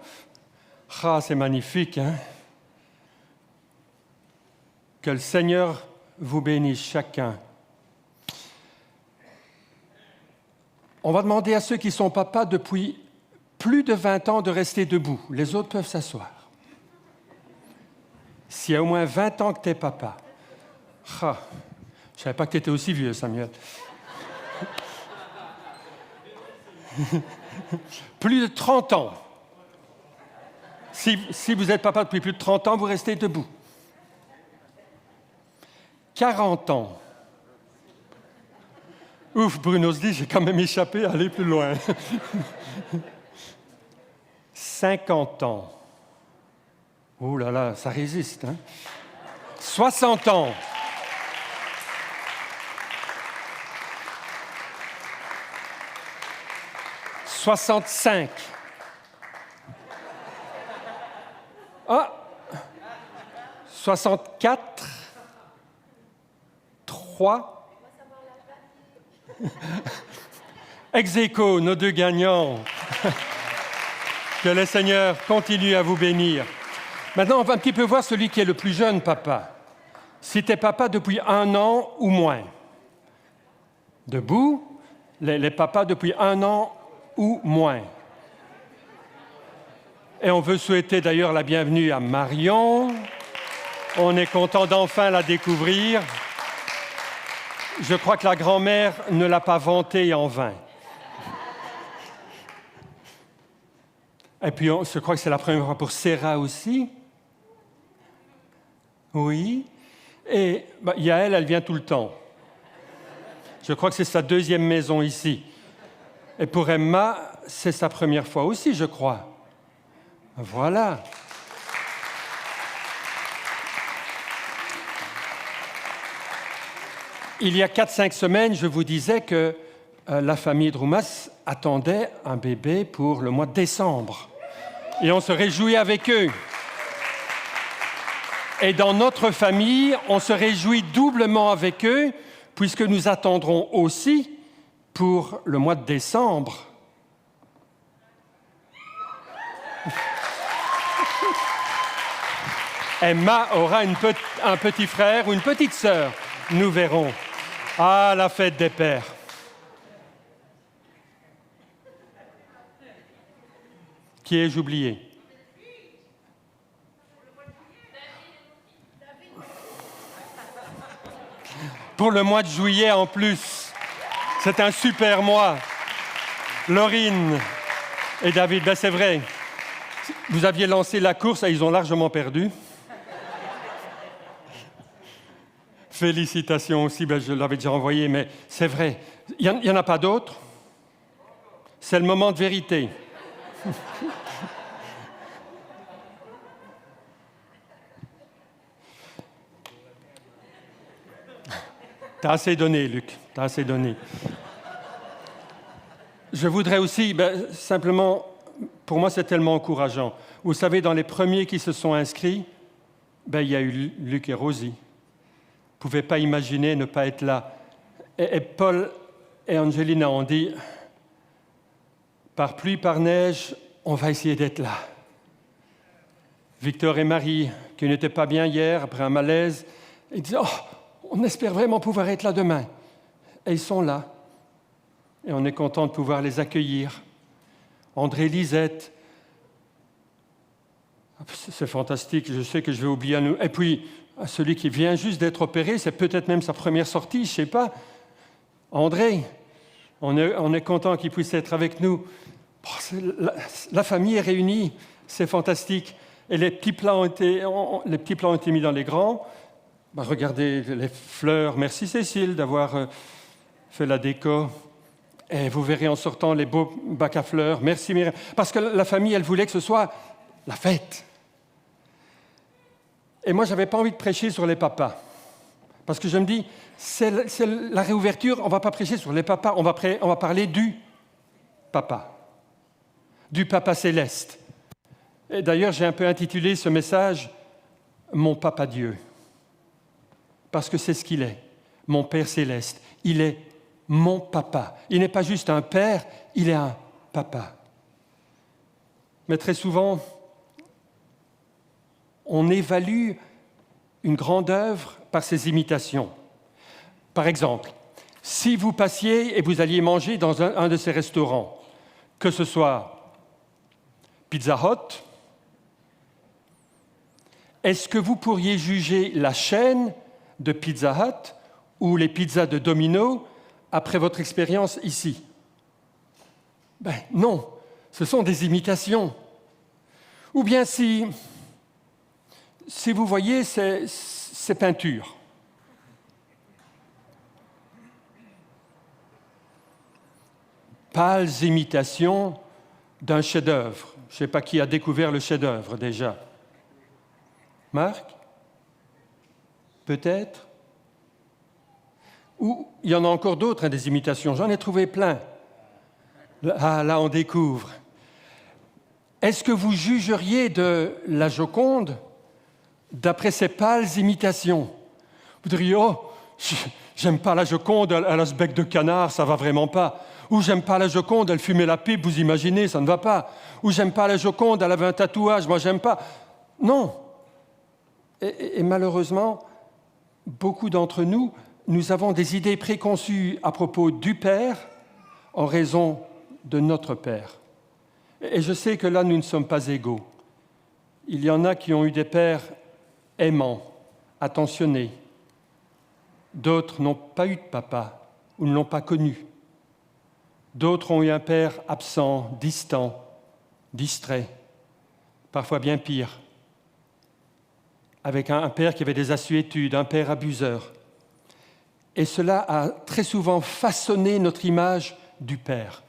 Ah, c'est magnifique, hein? Que le Seigneur vous bénisse chacun. On va demander à ceux qui sont papas depuis plus de 20 ans de rester debout. Les autres peuvent s'asseoir. S'il y a au moins 20 ans que tu es papa. Ah, je ne savais pas que tu étais aussi vieux, Samuel. Plus de 30 ans. Si vous êtes papa depuis plus de 30 ans, vous restez debout. 40 ans. Ouf, Bruno se dit, j'ai quand même échappé à aller plus loin. 50 ans. Ouh là là, ça résiste, hein. 60 ans. 65. Ah 64. 3. Ex aequo, nos deux gagnants. Que le Seigneur continue à vous bénir. Maintenant, on va un petit peu voir celui qui est le plus jeune papa. Si tu es papa depuis 1 an ou moins. Debout, les papas depuis 1 an ou moins. Et on veut souhaiter d'ailleurs la bienvenue à Marion. On est content d'enfin la découvrir. Je crois que la grand-mère ne l'a pas vantée en vain. Et puis, je crois que c'est la première fois pour Sarah aussi. Oui. Et Yael, elle vient tout le temps. Je crois que c'est sa 2e maison ici. Et pour Emma, c'est sa première fois aussi, je crois. Voilà. Il y a 4-5 semaines, je vous disais que la famille Droumas attendait un bébé pour le mois de décembre. Et on se réjouit avec eux. Et dans notre famille, on se réjouit doublement avec eux, puisque nous attendrons aussi pour le mois de décembre. Emma aura un petit frère ou une petite sœur. Nous verrons. Ah, la fête des pères. Qui ai-je oublié? Pour le mois de juillet en plus. C'est un super mois. Laurine et David, ben c'est vrai. Vous aviez lancé la course et ils ont largement perdu. Félicitations aussi, ben je l'avais déjà envoyé, mais c'est vrai. Il n'y en a pas d'autres. C'est le moment de vérité. T'as assez donné, Luc. T'as assez donné. Je voudrais aussi, simplement, pour moi, c'est tellement encourageant. Vous savez, dans les premiers qui se sont inscrits, il y a eu Luc et Rosie. Vous ne pouvez pas imaginer ne pas être là. Et Paul et Angelina ont dit, par pluie, par neige, on va essayer d'être là. Victor et Marie, qui n'étaient pas bien hier, après un malaise, ils disaient, on espère vraiment pouvoir être là demain. Et ils sont là. Et on est content de pouvoir les accueillir. André, Lisette. C'est fantastique, je sais que je vais oublier un... Et puis, celui qui vient juste d'être opéré, c'est peut-être même sa première sortie, je ne sais pas. André, on est content qu'il puisse être avec nous. La famille est réunie, c'est fantastique. Et les petits plats ont été mis dans les grands. Regardez les fleurs. Merci Cécile d'avoir fait la déco. Et vous verrez en sortant les beaux bacs à fleurs. Merci Myriam. Parce que la famille, elle voulait que ce soit la fête. Et moi, je n'avais pas envie de prêcher sur les papas. Parce que je me dis, c'est la réouverture, on ne va pas prêcher sur les papas, on va parler du papa. Du papa céleste. Et d'ailleurs, j'ai un peu intitulé ce message « Mon papa Dieu ». Parce que c'est ce qu'il est, mon Père céleste. Il est mon papa. Il n'est pas juste un père, il est un papa. Mais très souvent, on évalue une grande œuvre par ses imitations. Par exemple, si vous passiez et vous alliez manger dans un de ces restaurants, que ce soit Pizza Hut, est-ce que vous pourriez juger la chaîne de Pizza Hut ou les pizzas de Domino après votre expérience ici? Non, ce sont des imitations. Ou bien si vous voyez ces peintures. pâles imitations d'un chef-d'œuvre. Je ne sais pas qui a découvert le chef-d'œuvre déjà. Marc? Peut-être? Ou il y en a encore d'autres, hein, des imitations. J'en ai trouvé plein. Ah, là, on découvre. Est-ce que vous jugeriez de la Joconde d'après ces pâles imitations? Vous diriez, oh, j'aime pas la Joconde, elle a ce bec de canard, ça va vraiment pas. Ou j'aime pas la Joconde, elle fumait la pipe, vous imaginez, ça ne va pas. Ou j'aime pas la Joconde, elle avait un tatouage, moi j'aime pas. Non. Et malheureusement, beaucoup d'entre nous, nous avons des idées préconçues à propos du Père en raison de notre Père. Et je sais que là, nous ne sommes pas égaux. Il y en a qui ont eu des pères aimants, attentionnés. D'autres n'ont pas eu de papa ou ne l'ont pas connu. D'autres ont eu un père absent, distant, distrait, parfois bien pire, avec un père qui avait des assuétudes, un père abuseur. Et cela a très souvent façonné notre image du Père.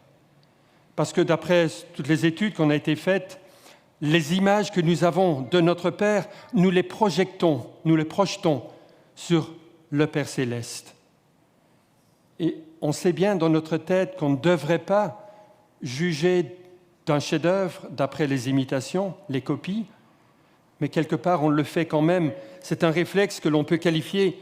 Parce que d'après toutes les études qu'on a été faites, les images que nous avons de notre Père, nous les projetons sur le Père céleste. Et on sait bien dans notre tête qu'on ne devrait pas juger d'un chef-d'œuvre d'après les imitations, les copies, mais quelque part on le fait quand même. C'est un réflexe que l'on peut qualifier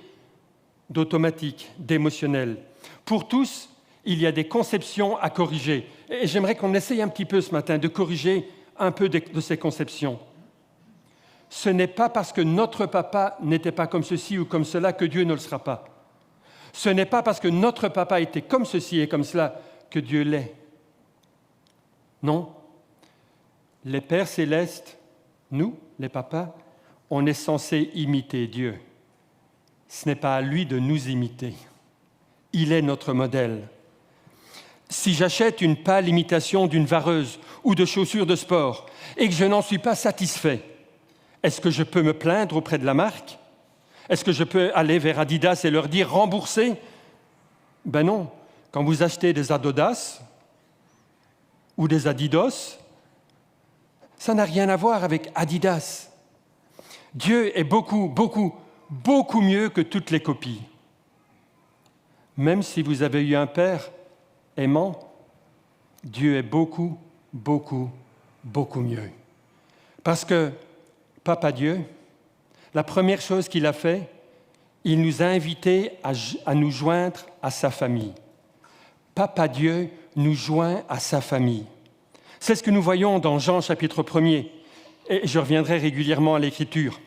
d'automatique, d'émotionnel. Pour tous, il y a des conceptions à corriger. Et j'aimerais qu'on essaye un petit peu ce matin de corriger un peu de ces conceptions. Ce n'est pas parce que notre papa n'était pas comme ceci ou comme cela que Dieu ne le sera pas. Ce n'est pas parce que notre papa était comme ceci et comme cela que Dieu l'est. Non. Les Pères célestes, nous, les papas, on est censés imiter Dieu. Ce n'est pas à lui de nous imiter. Il est notre modèle. Si j'achète une pâle imitation d'une vareuse ou de chaussures de sport et que je n'en suis pas satisfait, est-ce que je peux me plaindre auprès de la marque? Est-ce que je peux aller vers Adidas et leur dire « remboursez » Ben non. Quand vous achetez des Adodas ou des Adidas, ça n'a rien à voir avec Adidas. Dieu est beaucoup, beaucoup, beaucoup mieux que toutes les copies. Même si vous avez eu un père aimant, Dieu est beaucoup, beaucoup, beaucoup mieux. Parce que Papa Dieu, la première chose qu'il a fait, il nous a invités à nous joindre à sa famille. Papa Dieu nous joint à sa famille. C'est ce que nous voyons dans Jean chapitre 1er, et je reviendrai régulièrement à l'Écriture.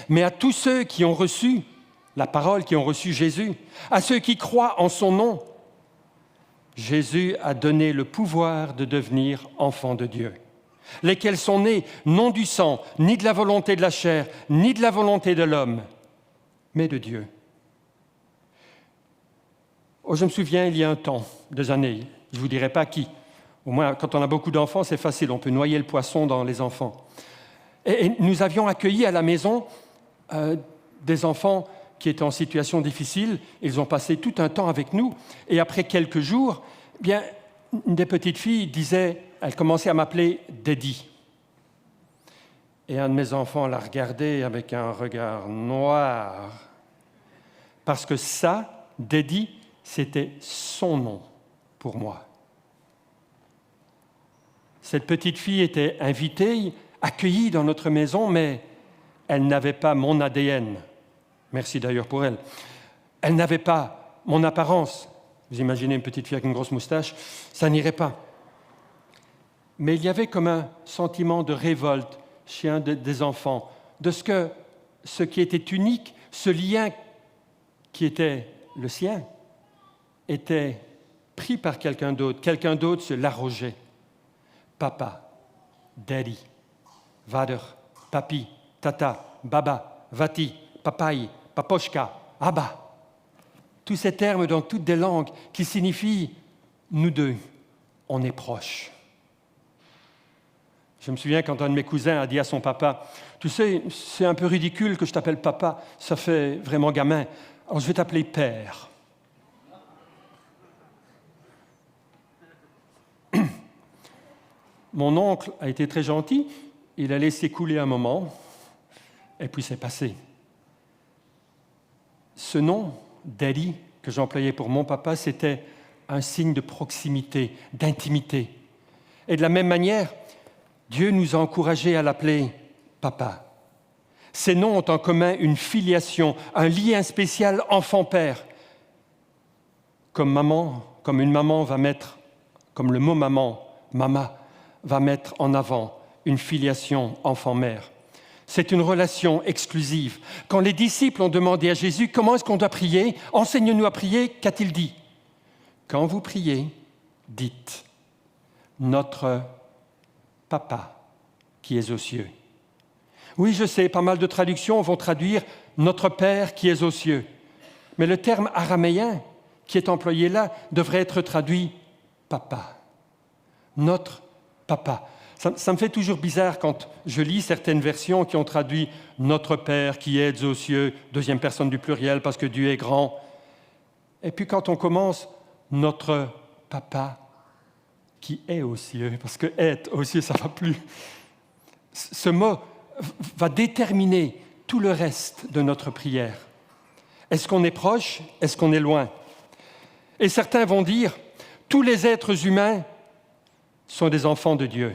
Mais à tous ceux qui ont reçu la parole, qui ont reçu Jésus, à ceux qui croient en son nom, Jésus a donné le pouvoir de devenir enfants de Dieu, lesquels sont nés non du sang, ni de la volonté de la chair, ni de la volonté de l'homme, mais de Dieu. Oh, je me souviens, il y a un temps, des années, je ne vous dirai pas qui. Au moins, quand on a beaucoup d'enfants, c'est facile, on peut noyer le poisson dans les enfants. Et nous avions accueilli à la maison des enfants qui étaient en situation difficile. Ils ont passé tout un temps avec nous. Et après quelques jours, bien, une des petites filles disait, elle commençait à m'appeler Daddy. Et un de mes enfants l'a regardée avec un regard noir. Parce que ça, Daddy, c'était son nom pour moi. Cette petite fille était invitée, accueillie dans notre maison, mais elle n'avait pas mon ADN. Merci d'ailleurs pour elle. Elle n'avait pas mon apparence. Vous imaginez une petite fille avec une grosse moustache, ça n'irait pas. Mais il y avait comme un sentiment de révolte chez un des enfants, de ce qui était unique, ce lien qui était le sien, était pris par quelqu'un d'autre se l'arrogeait. Papa, daddy, vader, papi, tata, baba, vati, papaye, papochka, abba. Tous ces termes dans toutes des langues qui signifient « nous deux, on est proches ». Je me souviens quand un de mes cousins a dit à son papa « Tu sais, c'est un peu ridicule que je t'appelle papa, ça fait vraiment gamin, alors je vais t'appeler père ». Mon oncle a été très gentil, il a laissé couler un moment, et puis c'est passé. Ce nom, Daddy, que j'employais pour mon papa, c'était un signe de proximité, d'intimité. Et de la même manière, Dieu nous a encouragés à l'appeler Papa. Ces noms ont en commun une filiation, un lien spécial enfant-père. Comme une maman va mettre, comme le mot maman, mama, va mettre en avant une filiation enfant-mère. C'est une relation exclusive. Quand les disciples ont demandé à Jésus comment est-ce qu'on doit prier, enseigne-nous à prier, qu'a-t-il dit? Quand vous priez, dites notre Papa qui est aux cieux. Oui, je sais, pas mal de traductions vont traduire notre Père qui est aux cieux. Mais le terme araméen qui est employé là devrait être traduit Papa. Notre Papa. Ça me fait toujours bizarre quand je lis certaines versions qui ont traduit « Notre Père qui êtes aux cieux », deuxième personne du pluriel parce que Dieu est grand. Et puis quand on commence « Notre Papa qui est aux cieux », parce que « être aux cieux », ça ne va plus. Ce mot va déterminer tout le reste de notre prière. Est-ce qu'on est proche? Est-ce qu'on est loin? Et certains vont dire « Tous les êtres humains sont des enfants de Dieu ».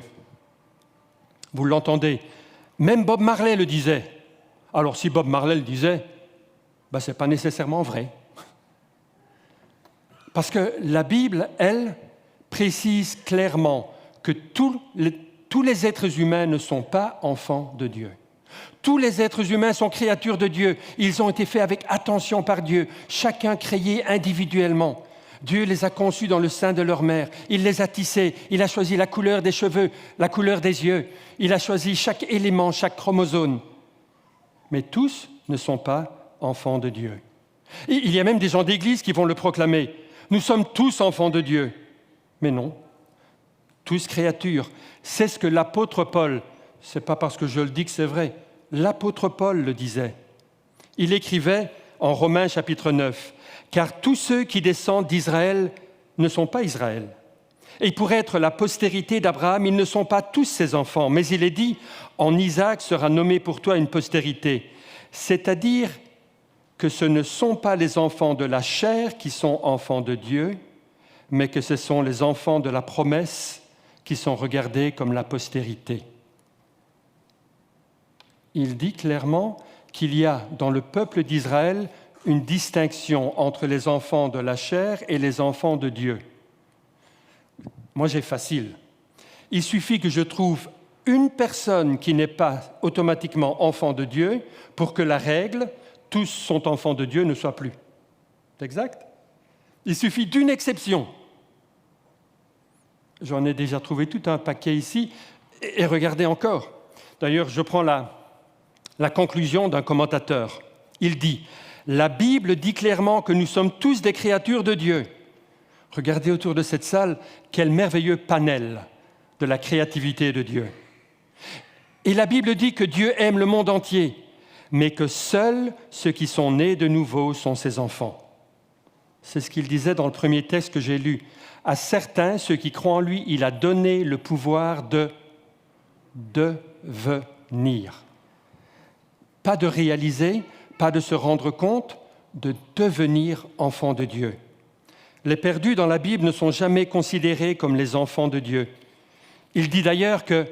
Vous l'entendez, même Bob Marley le disait. Alors si Bob Marley le disait, ce n'est pas nécessairement vrai. Parce que la Bible, elle, précise clairement que tous les êtres humains ne sont pas enfants de Dieu. Tous les êtres humains sont créatures de Dieu. Ils ont été faits avec attention par Dieu, chacun créé individuellement. Dieu les a conçus dans le sein de leur mère. Il les a tissés. Il a choisi la couleur des cheveux, la couleur des yeux. Il a choisi chaque élément, chaque chromosome. Mais tous ne sont pas enfants de Dieu. Et il y a même des gens d'église qui vont le proclamer. Nous sommes tous enfants de Dieu. Mais non, tous créatures. C'est ce que l'apôtre Paul, ce n'est pas parce que je le dis que c'est vrai, l'apôtre Paul le disait. Il écrivait en Romains chapitre 9, « Car tous ceux qui descendent d'Israël ne sont pas Israël. Et pour être la postérité d'Abraham, ils ne sont pas tous ses enfants. Mais il est dit, en Isaac sera nommé pour toi une postérité. C'est-à-dire que ce ne sont pas les enfants de la chair qui sont enfants de Dieu, mais que ce sont les enfants de la promesse qui sont regardés comme la postérité. » Il dit clairement qu'il y a dans le peuple d'Israël une distinction entre les enfants de la chair et les enfants de Dieu. Moi, j'ai facile. Il suffit que je trouve une personne qui n'est pas automatiquement enfant de Dieu pour que la règle « tous sont enfants de Dieu » ne soit plus. C'est exact? Il suffit d'une exception. J'en ai déjà trouvé tout un paquet ici, et regardez encore. D'ailleurs, je prends la conclusion d'un commentateur. Il dit « La Bible dit clairement que nous sommes tous des créatures de Dieu. » Regardez autour de cette salle, quel merveilleux panel de la créativité de Dieu. Et la Bible dit que Dieu aime le monde entier, mais que seuls ceux qui sont nés de nouveau sont ses enfants. C'est ce qu'il disait dans le premier texte que j'ai lu. À certains, ceux qui croient en lui, il a donné le pouvoir de devenir. Pas de réaliser, pas de se rendre compte, de devenir enfant de Dieu. Les perdus dans la Bible ne sont jamais considérés comme les enfants de Dieu. Il dit d'ailleurs que,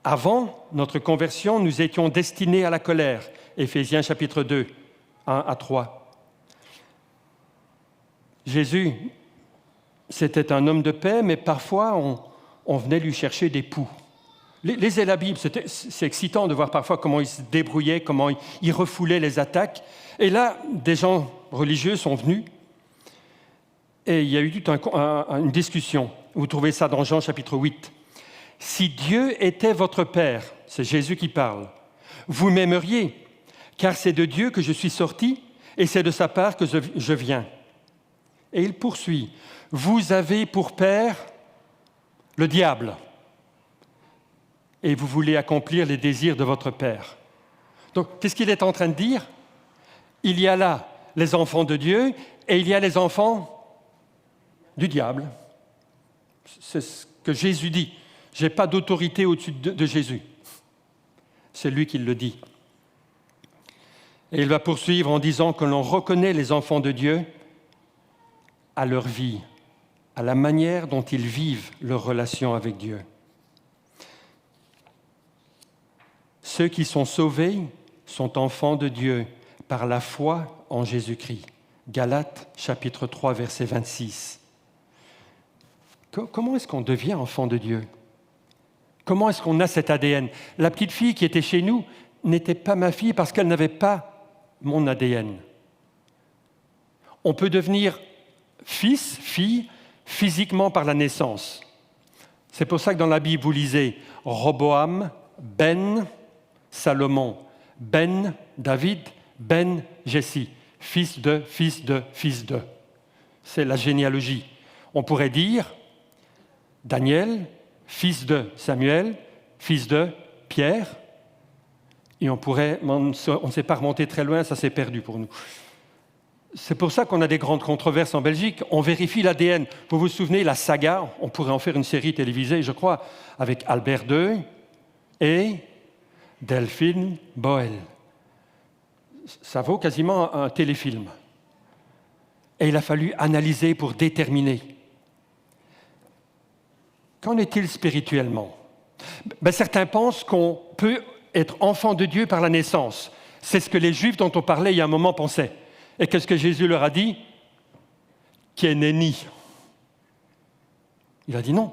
avant notre conversion, nous étions destinés à la colère. Éphésiens chapitre 2, 1 à 3. Jésus, c'était un homme de paix, mais parfois on venait lui chercher des poux. Lisez la Bible, c'est excitant de voir parfois comment il se débrouillait, comment il refoulait les attaques. Et là, des gens religieux sont venus et il y a eu toute une discussion. Vous trouvez ça dans Jean chapitre 8. « Si Dieu était votre Père, c'est Jésus qui parle, vous m'aimeriez, car c'est de Dieu que je suis sorti et c'est de sa part que je viens. » Et il poursuit. « Vous avez pour père le diable. Et vous voulez accomplir les désirs de votre père. » Donc, qu'est-ce qu'il est en train de dire? Il y a là les enfants de Dieu et il y a les enfants du diable. C'est ce que Jésus dit. Je n'ai pas d'autorité au-dessus de Jésus. C'est lui qui le dit. Et il va poursuivre en disant que l'on reconnaît les enfants de Dieu à leur vie, à la manière dont ils vivent leur relation avec Dieu. Ceux qui sont sauvés sont enfants de Dieu par la foi en Jésus-Christ. Galates, chapitre 3, verset 26. Comment est-ce qu'on devient enfant de Dieu? Comment est-ce qu'on a cet ADN? La petite fille qui était chez nous n'était pas ma fille parce qu'elle n'avait pas mon ADN. On peut devenir fils, fille, physiquement par la naissance. C'est pour ça que dans la Bible, vous lisez Roboam, Ben, Salomon, Ben, David, Ben, Jessie, fils de, fils de, fils de. C'est la généalogie. On pourrait dire Daniel, fils de Samuel, fils de Pierre, et on ne s'est pas remonté très loin, ça s'est perdu pour nous. C'est pour ça qu'on a des grandes controverses en Belgique. On vérifie l'ADN. Vous vous souvenez, la saga, on pourrait en faire une série télévisée, je crois, avec Albert II et Delphine Boel. Ça vaut quasiment un téléfilm. Et il a fallu analyser pour déterminer. Qu'en est-il spirituellement? Certains pensent qu'on peut être enfant de Dieu par la naissance. C'est ce que les Juifs dont on parlait il y a un moment pensaient. Et qu'est-ce que Jésus leur a dit? Qu'ennéni. Il a dit non.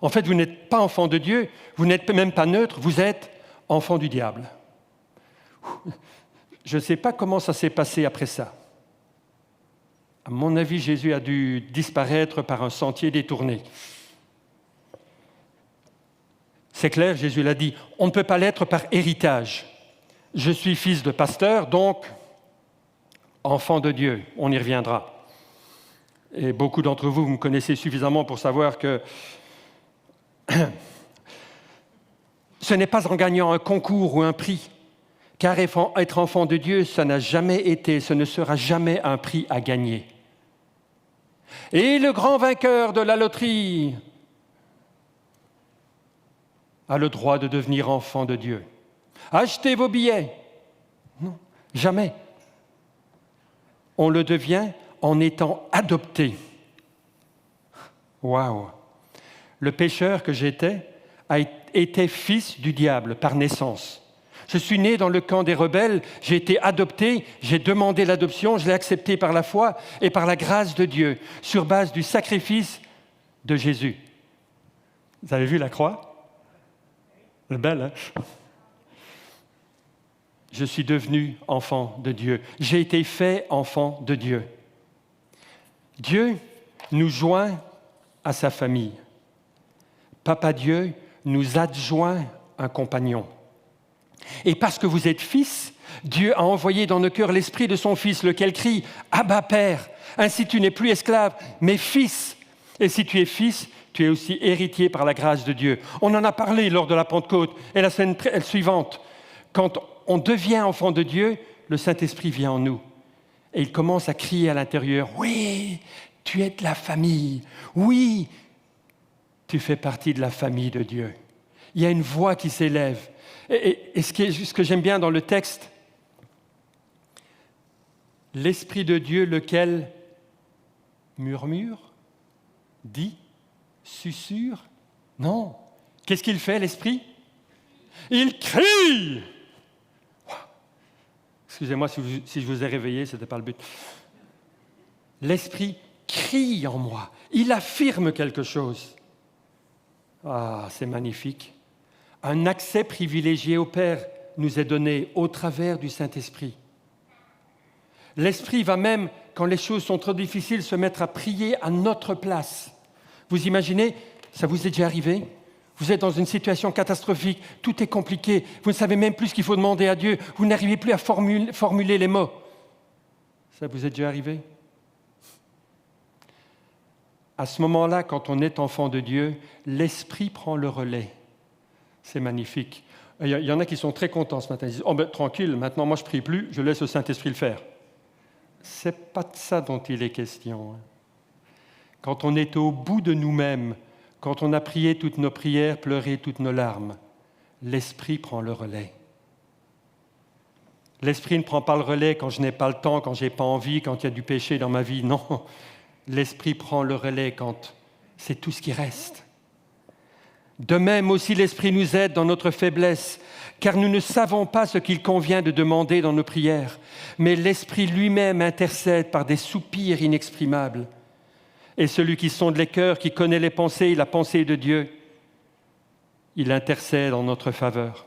En fait, vous n'êtes pas enfant de Dieu, vous n'êtes même pas neutre, vous êtes enfant du diable. Je ne sais pas comment ça s'est passé après ça. À mon avis, Jésus a dû disparaître par un sentier détourné. C'est clair, Jésus l'a dit, on ne peut pas l'être par héritage. Je suis fils de pasteur, donc enfant de Dieu, on y reviendra. Et beaucoup d'entre vous me connaissez suffisamment pour savoir que ce n'est pas en gagnant un concours ou un prix, car être enfant de Dieu, ça n'a jamais été, ce ne sera jamais un prix à gagner. Et le grand vainqueur de la loterie a le droit de devenir enfant de Dieu. Achetez vos billets. Non, jamais. On le devient en étant adopté. Waouh! Le pécheur que j'étais a été fils du diable par naissance. Je suis né dans le camp des rebelles, j'ai été adopté, j'ai demandé l'adoption, je l'ai accepté par la foi et par la grâce de Dieu, sur base du sacrifice de Jésus. Vous avez vu la croix? Elle est belle, hein? Je suis devenu enfant de Dieu. J'ai été fait enfant de Dieu. Dieu nous joint à sa famille. Papa Dieu nous adjoint un compagnon. Et parce que vous êtes fils, Dieu a envoyé dans nos cœurs l'esprit de son Fils, lequel crie « Abba, Père !» Ainsi tu n'es plus esclave, mais fils. Et si tu es fils, tu es aussi héritier par la grâce de Dieu. On en a parlé lors de la Pentecôte et la semaine suivante. Quand on devient enfant de Dieu, le Saint-Esprit vient en nous. Et il commence à crier à l'intérieur « Oui, tu es de la famille. Oui, tu fais partie de la famille de Dieu. » Il y a une voix qui s'élève. Et ce que j'aime bien dans le texte, l'Esprit de Dieu, lequel murmure, dit, susurre. Non. Qu'est-ce qu'il fait, l'Esprit? Il crie. Excusez-moi si je vous ai réveillé, ce n'était pas le but. L'Esprit crie en moi. Il affirme quelque chose. Ah, c'est magnifique. Un accès privilégié au Père nous est donné au travers du Saint-Esprit. L'Esprit va même, quand les choses sont trop difficiles, se mettre à prier à notre place. Vous imaginez, ça vous est déjà arrivé? Vous êtes dans une situation catastrophique, tout est compliqué, vous ne savez même plus ce qu'il faut demander à Dieu, vous n'arrivez plus à formuler les mots. Ça vous est déjà arrivé? À ce moment-là, quand on est enfant de Dieu, l'Esprit prend le relais. C'est magnifique. Il y en a qui sont très contents ce matin. Ils disent « Oh ben tranquille, maintenant moi je ne prie plus, je laisse le Saint-Esprit le faire. » Ce n'est pas de ça dont il est question. Quand on est au bout de nous-mêmes, quand on a prié toutes nos prières, pleuré toutes nos larmes, l'Esprit prend le relais. L'Esprit ne prend pas le relais quand je n'ai pas le temps, quand je n'ai pas envie, quand il y a du péché dans ma vie. Non, l'Esprit prend le relais quand c'est tout ce qui reste. De même aussi, l'Esprit nous aide dans notre faiblesse, car nous ne savons pas ce qu'il convient de demander dans nos prières, mais l'Esprit lui-même intercède par des soupirs inexprimables. Et celui qui sonde les cœurs, qui connaît les pensées et la pensée de Dieu, il intercède en notre faveur.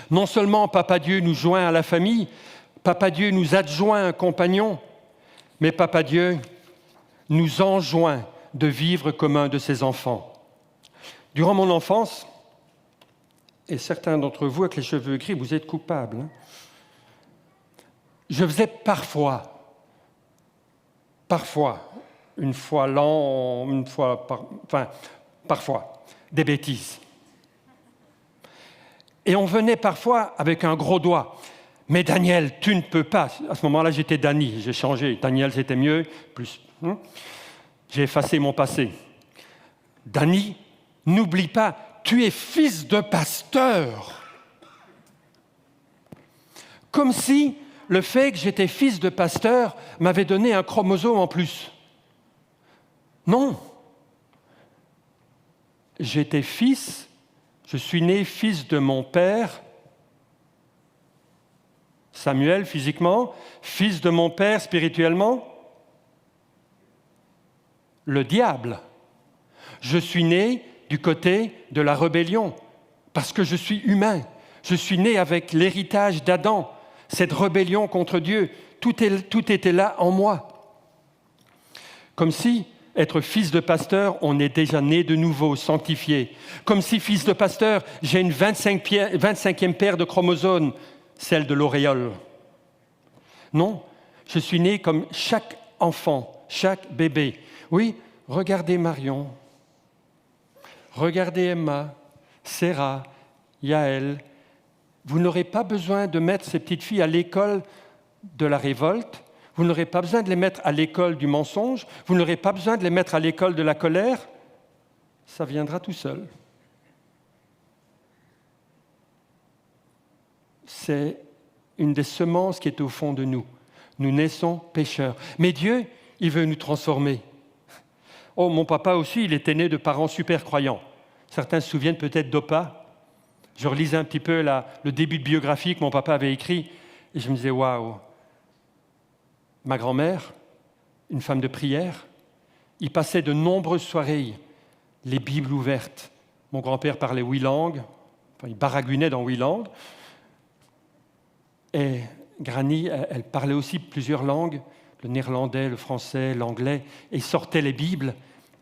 Non seulement Papa Dieu nous joint à la famille, Papa Dieu nous adjoint un compagnon, mais Papa Dieu nous enjoint de vivre comme un de ses enfants. Durant mon enfance, et certains d'entre vous avec les cheveux gris, vous êtes coupables, je faisais parfois, une fois l'an, parfois, des bêtises. Et on venait parfois avec un gros doigt. Mais Daniel, tu ne peux pas. À ce moment-là, j'étais Dany, j'ai changé. Daniel, c'était mieux. J'ai effacé mon passé. Dany, n'oublie pas, tu es fils de pasteur. Comme si le fait que j'étais fils de pasteur m'avait donné un chromosome en plus. Non. Je suis né fils de mon père, Samuel physiquement, fils de mon père spirituellement, le diable. Je suis né du côté de la rébellion, parce que je suis humain. Je suis né avec l'héritage d'Adam, cette rébellion contre Dieu. Tout était là en moi. Comme si, être fils de pasteur, on est déjà né de nouveau, sanctifié. Comme si, fils de pasteur, j'ai une 25e paire de chromosomes, celle de l'auréole. Non, je suis né comme chaque enfant, chaque bébé. Oui, regardez Marion, regardez Emma, Sarah, Yaël. Vous n'aurez pas besoin de mettre ces petites filles à l'école de la révolte. Vous n'aurez pas besoin de les mettre à l'école du mensonge. Vous n'aurez pas besoin de les mettre à l'école de la colère. Ça viendra tout seul. C'est une des semences qui est au fond de nous. Nous naissons pécheurs. Mais Dieu, il veut nous transformer. Oh, mon papa aussi, il était né de parents super croyants. Certains se souviennent peut-être d'Opa. Je relisais un petit peu le début de biographie que mon papa avait écrit et je me disais, waouh. Ma grand-mère, une femme de prière, il passait de nombreuses soirées, les Bibles ouvertes. Mon grand-père parlait 8 langues, il baragouinait dans 8 langues. Et Granny, elle parlait aussi plusieurs langues, le néerlandais, le français, l'anglais, et ils sortaient les Bibles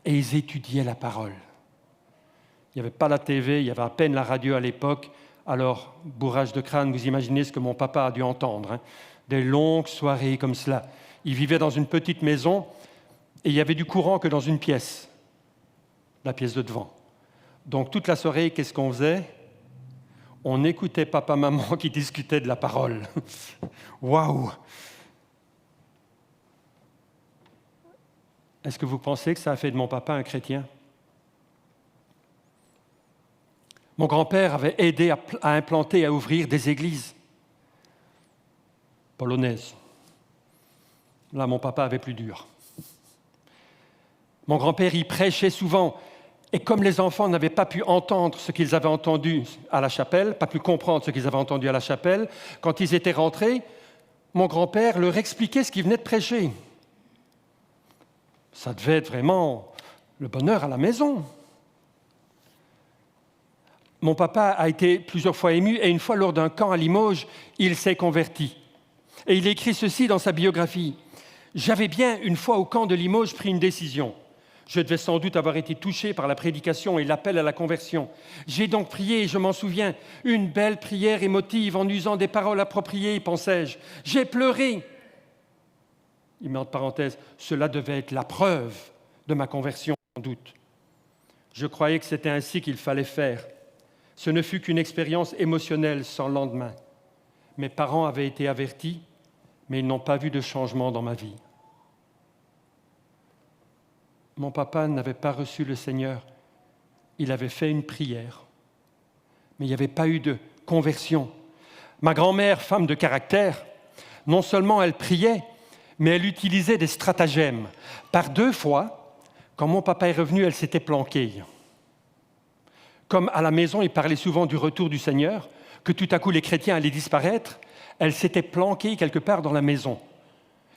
et ils étudiaient la parole. Il n'y avait pas la TV, il y avait à peine la radio à l'époque. Alors, bourrage de crâne, vous imaginez ce que mon papa a dû entendre, hein. Des longues soirées comme cela. Il vivait dans une petite maison et il n'y avait du courant que dans une pièce, la pièce de devant. Donc toute la soirée, qu'est-ce qu'on faisait? On écoutait papa, maman qui discutaient de la parole. Waouh! Est-ce que vous pensez que ça a fait de mon papa un chrétien? Mon grand-père avait aidé à implanter et à ouvrir des églises polonaises. Là, mon papa avait plus dur. Mon grand-père y prêchait souvent. Et comme les enfants n'avaient pas pu entendre ce qu'ils avaient entendu à la chapelle, pas pu comprendre ce qu'ils avaient entendu à la chapelle, quand ils étaient rentrés, mon grand-père leur expliquait ce qu'il venait de prêcher. Ça devait être vraiment le bonheur à la maison. Mon papa a été plusieurs fois ému et une fois lors d'un camp à Limoges, il s'est converti. Et il écrit ceci dans sa biographie. « J'avais bien, une fois au camp de Limoges, pris une décision. Je devais sans doute avoir été touché par la prédication et l'appel à la conversion. J'ai donc prié, et je m'en souviens, une belle prière émotive en usant des paroles appropriées, pensais-je. J'ai pleuré. » Il met entre parenthèses, cela devait être la preuve de ma conversion, sans doute. Je croyais que c'était ainsi qu'il fallait faire. Ce ne fut qu'une expérience émotionnelle sans lendemain. Mes parents avaient été avertis, mais ils n'ont pas vu de changement dans ma vie. mon papa n'avait pas reçu le Seigneur. Il avait fait une prière, mais il n'y avait pas eu de conversion. Ma grand-mère, femme de caractère, non seulement elle priait, mais elle utilisait des stratagèmes. Par 2 fois, quand mon papa est revenu, elle s'était planquée. Comme à la maison, il parlait souvent du retour du Seigneur, que tout à coup les chrétiens allaient disparaître, elle s'était planquée quelque part dans la maison.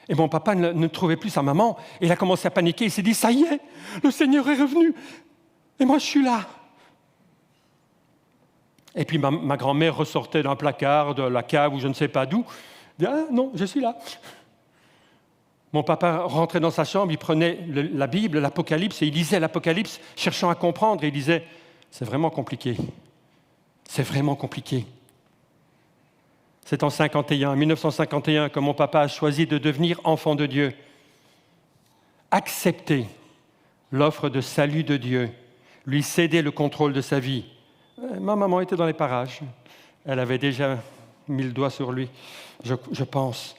Et mon papa ne trouvait plus sa maman, et il a commencé à paniquer, il s'est dit « ça y est, le Seigneur est revenu, et moi je suis là ». Et puis ma grand-mère ressortait d'un placard, de la cave ou je ne sais pas d'où, dit « ah non, je suis là ». Mon papa rentrait dans sa chambre, il prenait la Bible, l'Apocalypse, et il lisait l'Apocalypse, cherchant à comprendre, et il disait « c'est vraiment compliqué, c'est vraiment compliqué ». C'est en 1951, que mon papa a choisi de devenir enfant de Dieu. Accepter l'offre de salut de Dieu, lui céder le contrôle de sa vie. Ma maman était dans les parages. Elle avait déjà mis le doigt sur lui, je pense.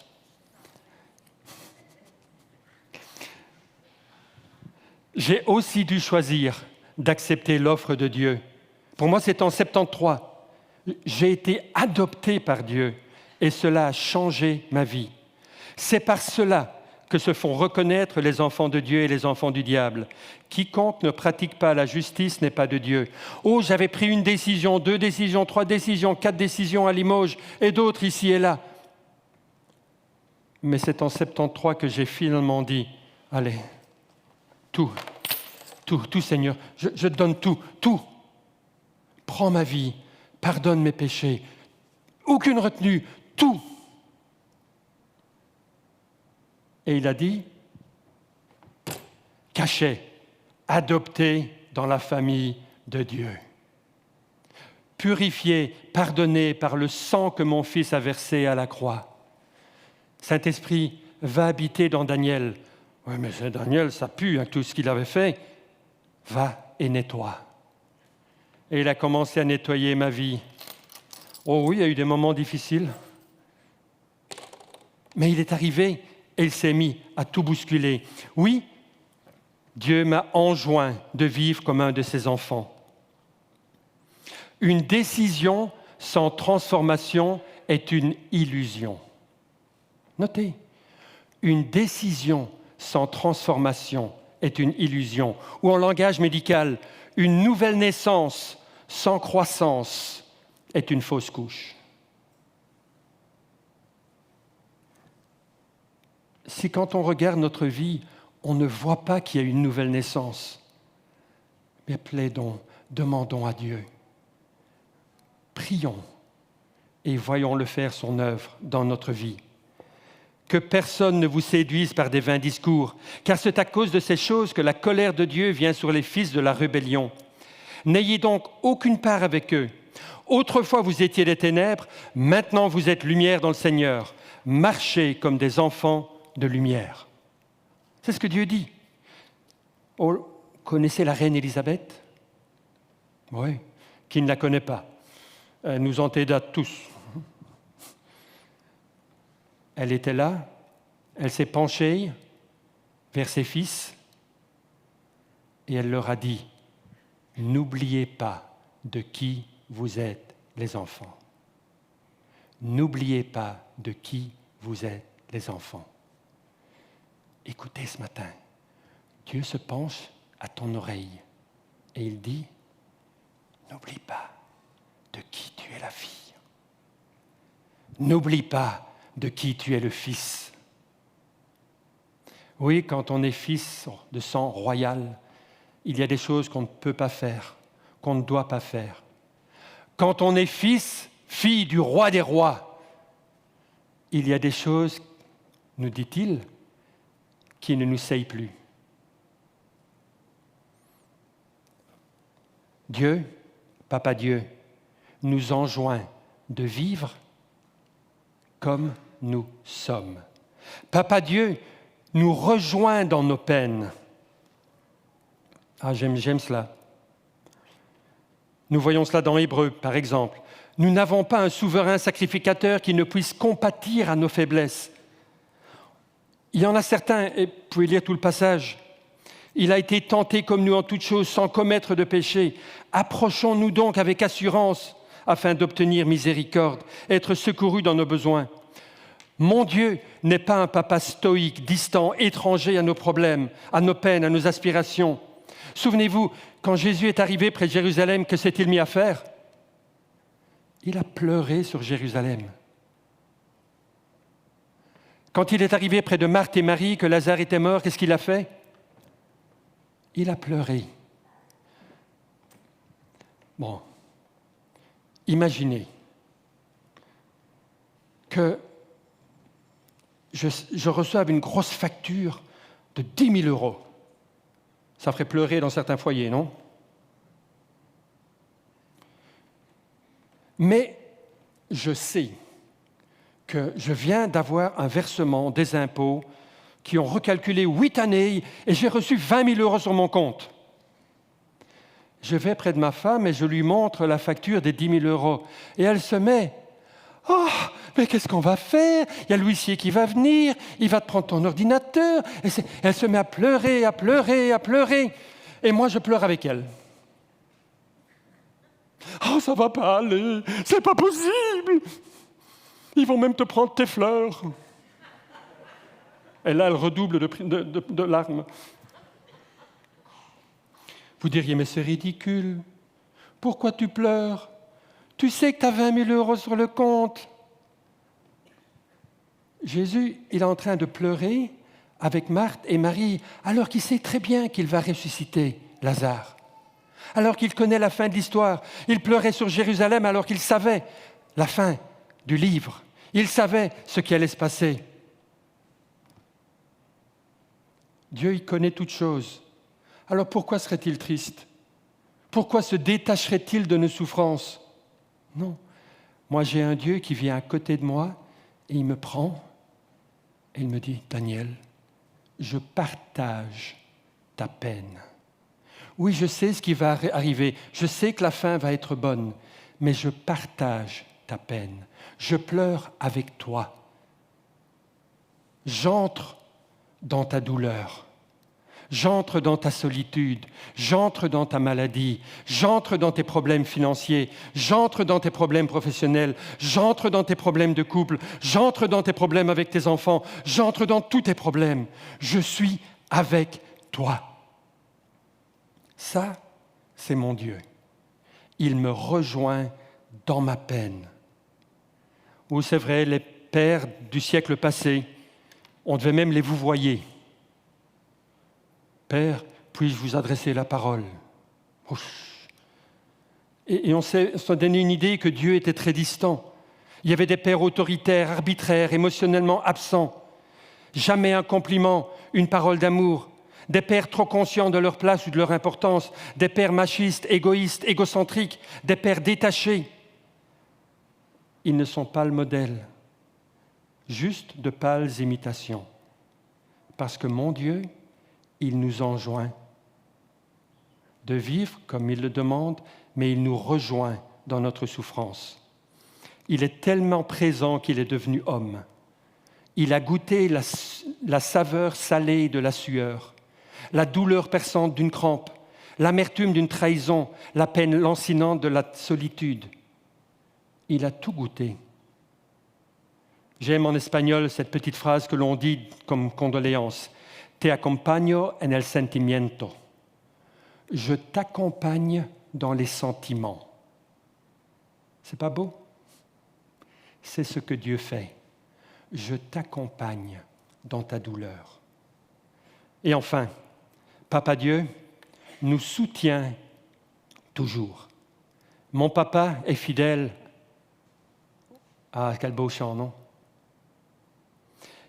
J'ai aussi dû choisir d'accepter l'offre de Dieu. Pour moi, c'est en 73. J'ai été adopté par Dieu et cela a changé ma vie. C'est par cela que se font reconnaître les enfants de Dieu et les enfants du diable. Quiconque ne pratique pas la justice n'est pas de Dieu. Oh, j'avais pris 1 décision, 2 décisions, 3 décisions, 4 décisions à Limoges et d'autres ici et là. Mais c'est en 73 que j'ai finalement dit, allez, tout Seigneur, je te donne tout. Prends ma vie. Pardonne mes péchés, aucune retenue, tout. Et il a dit, caché, adopté dans la famille de Dieu. Purifié, pardonné par le sang que mon Fils a versé à la croix. Saint-Esprit, va habiter dans Daniel. Oui, mais c'est Daniel, ça pue, hein, tout ce qu'il avait fait. Va et nettoie. Et il a commencé à nettoyer ma vie. Oh oui, il y a eu des moments difficiles. Mais il est arrivé et il s'est mis à tout bousculer. Oui, Dieu m'a enjoint de vivre comme un de ses enfants. Une décision sans transformation est une illusion. Notez, une décision sans transformation est une illusion. Ou en langage médical, une nouvelle naissance sans croissance est une fausse couche. Si quand on regarde notre vie, on ne voit pas qu'il y a une nouvelle naissance, mais plaidons, demandons à Dieu. Prions et voyons-le faire son œuvre dans notre vie. Que personne ne vous séduise par des vains discours, car c'est à cause de ces choses que la colère de Dieu vient sur les fils de la rébellion. N'ayez donc aucune part avec eux. Autrefois, vous étiez des ténèbres, maintenant vous êtes lumière dans le Seigneur. Marchez comme des enfants de lumière. C'est ce que Dieu dit. Oh, connaissez la reine Élisabeth ? Oui, qui ne la connaît pas. Elle nous antériorise tous. Elle était là, elle s'est penchée vers ses fils et elle leur a dit « N'oubliez pas de qui vous êtes les enfants. N'oubliez pas de qui vous êtes les enfants. » Écoutez ce matin, Dieu se penche à ton oreille et il dit « N'oublie pas de qui tu es la fille. N'oublie pas de qui tu es le fils. » Oui, quand on est fils de sang royal, il y a des choses qu'on ne peut pas faire, qu'on ne doit pas faire. Quand on est fils, fille du roi des rois, il y a des choses, nous dit-il, qui ne nous seyent plus. Dieu, Papa Dieu, nous enjoint de vivre comme nous sommes. Papa Dieu nous rejoint dans nos peines. Ah, j'aime cela. Nous voyons cela dans Hébreux, par exemple. Nous n'avons pas un souverain sacrificateur qui ne puisse compatir à nos faiblesses. Il y en a certains, et vous pouvez lire tout le passage, Il a été tenté comme nous en toutes choses, sans commettre de péché. Approchons-nous donc avec assurance afin d'obtenir miséricorde, être secourus dans nos besoins. Mon Dieu n'est pas un papa stoïque, distant, étranger à nos problèmes, à nos peines, à nos aspirations. Souvenez-vous, quand Jésus est arrivé près de Jérusalem, que s'est-il mis à faire? Il a pleuré sur Jérusalem. Quand il est arrivé près de Marthe et Marie, que Lazare était mort, qu'est-ce qu'il a fait? Il a pleuré. Bon, imaginez que je reçoive une grosse facture de 10 000 euros. Ça ferait pleurer dans certains foyers, non? Mais je sais que je viens d'avoir un versement des impôts qui ont recalculé 8 années et j'ai reçu 20 000 euros sur mon compte. Je vais près de ma femme et je lui montre la facture des 10 000 euros. Et elle se met, « Oh, mais qu'est-ce qu'on va faire? Il y a l'huissier qui va venir, il va te prendre ton ordinateur. » Et elle se met à pleurer, à pleurer, à pleurer. Et moi, je pleure avec elle. « Oh, ça va pas aller, c'est pas possible. Ils vont même te prendre tes fleurs. » Et là, elle redouble de larmes. Vous diriez, mais c'est ridicule. Pourquoi tu pleures? Tu sais que tu as 20 000 euros sur le compte. Jésus, il est en train de pleurer avec Marthe et Marie, alors qu'il sait très bien qu'il va ressusciter Lazare. Alors qu'il connaît la fin de l'histoire. Il pleurait sur Jérusalem alors qu'il savait la fin du livre. Il savait ce qui allait se passer. Dieu, il connaît toutes choses. Alors pourquoi serait-il triste? Pourquoi se détacherait-il de nos souffrances? Non. Moi, j'ai un Dieu qui vient à côté de moi et il me prend et il me dit, « Daniel, je partage ta peine. Oui, je sais ce qui va arriver. Je sais que la fin va être bonne, mais je partage ta peine. Je pleure avec toi. J'entre dans ta douleur. J'entre dans ta solitude, j'entre dans ta maladie, j'entre dans tes problèmes financiers, j'entre dans tes problèmes professionnels, j'entre dans tes problèmes de couple, j'entre dans tes problèmes avec tes enfants, j'entre dans tous tes problèmes. Je suis avec toi. » Ça, c'est mon Dieu. Il me rejoint dans ma peine. Ou c'est vrai, les pères du siècle passé, on devait même les vouvoyer. Père, puis-je vous adresser la parole? Et on s'est donné une idée que Dieu était très distant. Il y avait des pères autoritaires, arbitraires, émotionnellement absents. Jamais un compliment, une parole d'amour. Des pères trop conscients de leur place ou de leur importance. Des pères machistes, égoïstes, égocentriques. Des pères détachés. Ils ne sont pas le modèle. Juste de pâles imitations. Parce que mon Dieu, il nous enjoint de vivre comme il le demande, mais il nous rejoint dans notre souffrance. Il est tellement présent qu'il est devenu homme. Il a goûté la saveur salée de la sueur, la douleur perçante d'une crampe, l'amertume d'une trahison, la peine lancinante de la solitude. Il a tout goûté. J'aime en espagnol cette petite phrase que l'on dit comme condoléance. Te acompaño en el sentimiento. Je t'accompagne dans les sentiments. C'est pas beau? C'est ce que Dieu fait. Je t'accompagne dans ta douleur. Et enfin, Papa Dieu nous soutient toujours. Mon papa est fidèle. Ah, quel beau chant, non?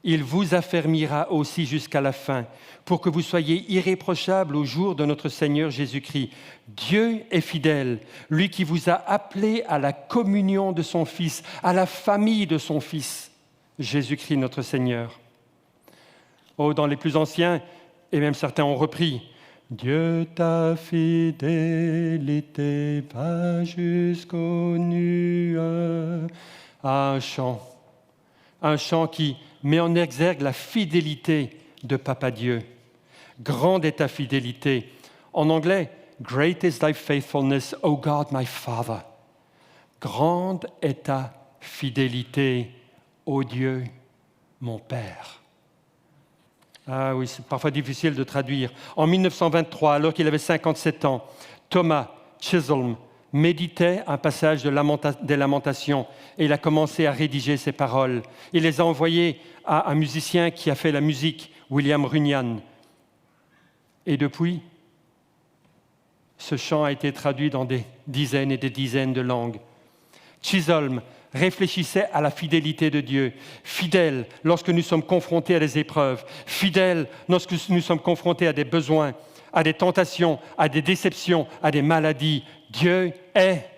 Il vous affermira aussi jusqu'à la fin, pour que vous soyez irréprochables au jour de notre Seigneur Jésus-Christ. Dieu est fidèle, lui qui vous a appelés à la communion de son Fils, à la famille de son Fils, Jésus-Christ notre Seigneur. Oh, dans les plus anciens, et même certains ont repris, « Dieu ta fidélité va jusqu'aux nuées » Un chant qui met en exergue la fidélité de Papa Dieu. Grande est ta fidélité. En anglais, Great is thy faithfulness, O God my Father. Grande est ta fidélité, ô Dieu, mon Père. Ah oui, c'est parfois difficile de traduire. En 1923, alors qu'il avait 57 ans, Thomas Chisholm méditait un passage des Lamentations et il a commencé à rédiger ces paroles. Il les a envoyées à un musicien qui a fait la musique, William Runyan. Et depuis, ce chant a été traduit dans des dizaines et des dizaines de langues. Chisholm réfléchissait à la fidélité de Dieu, fidèle lorsque nous sommes confrontés à des épreuves, fidèle lorsque nous sommes confrontés à des besoins, à des tentations, à des déceptions, à des maladies. Dieu est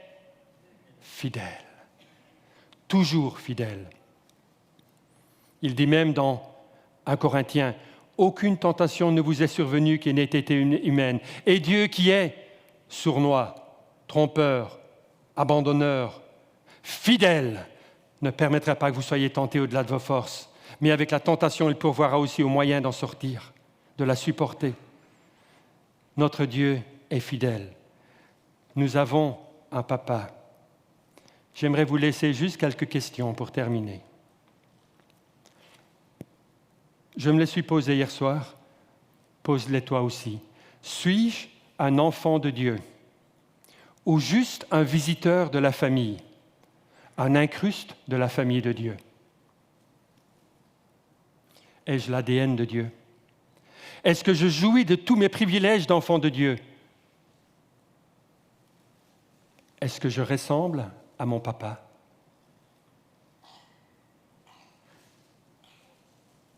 fidèle, toujours fidèle. Il dit même dans 1 Corinthiens, « Aucune tentation ne vous est survenue qui n'ait été humaine. Et Dieu qui est sournois, trompeur, abandonneur, fidèle, ne permettra pas que vous soyez tentés au-delà de vos forces. Mais avec la tentation, il pourvoira aussi au moyen d'en sortir, de la supporter. Notre Dieu est fidèle. Nous avons un papa. J'aimerais vous laisser juste quelques questions pour terminer. Je me les suis posées hier soir. Pose-les toi aussi. Suis-je un enfant de Dieu ou juste un visiteur de la famille, un incruste de la famille de Dieu? Ai-je l'ADN de Dieu? Est-ce que je jouis de tous mes privilèges d'enfant de Dieu? Est-ce que je ressemble à mon papa?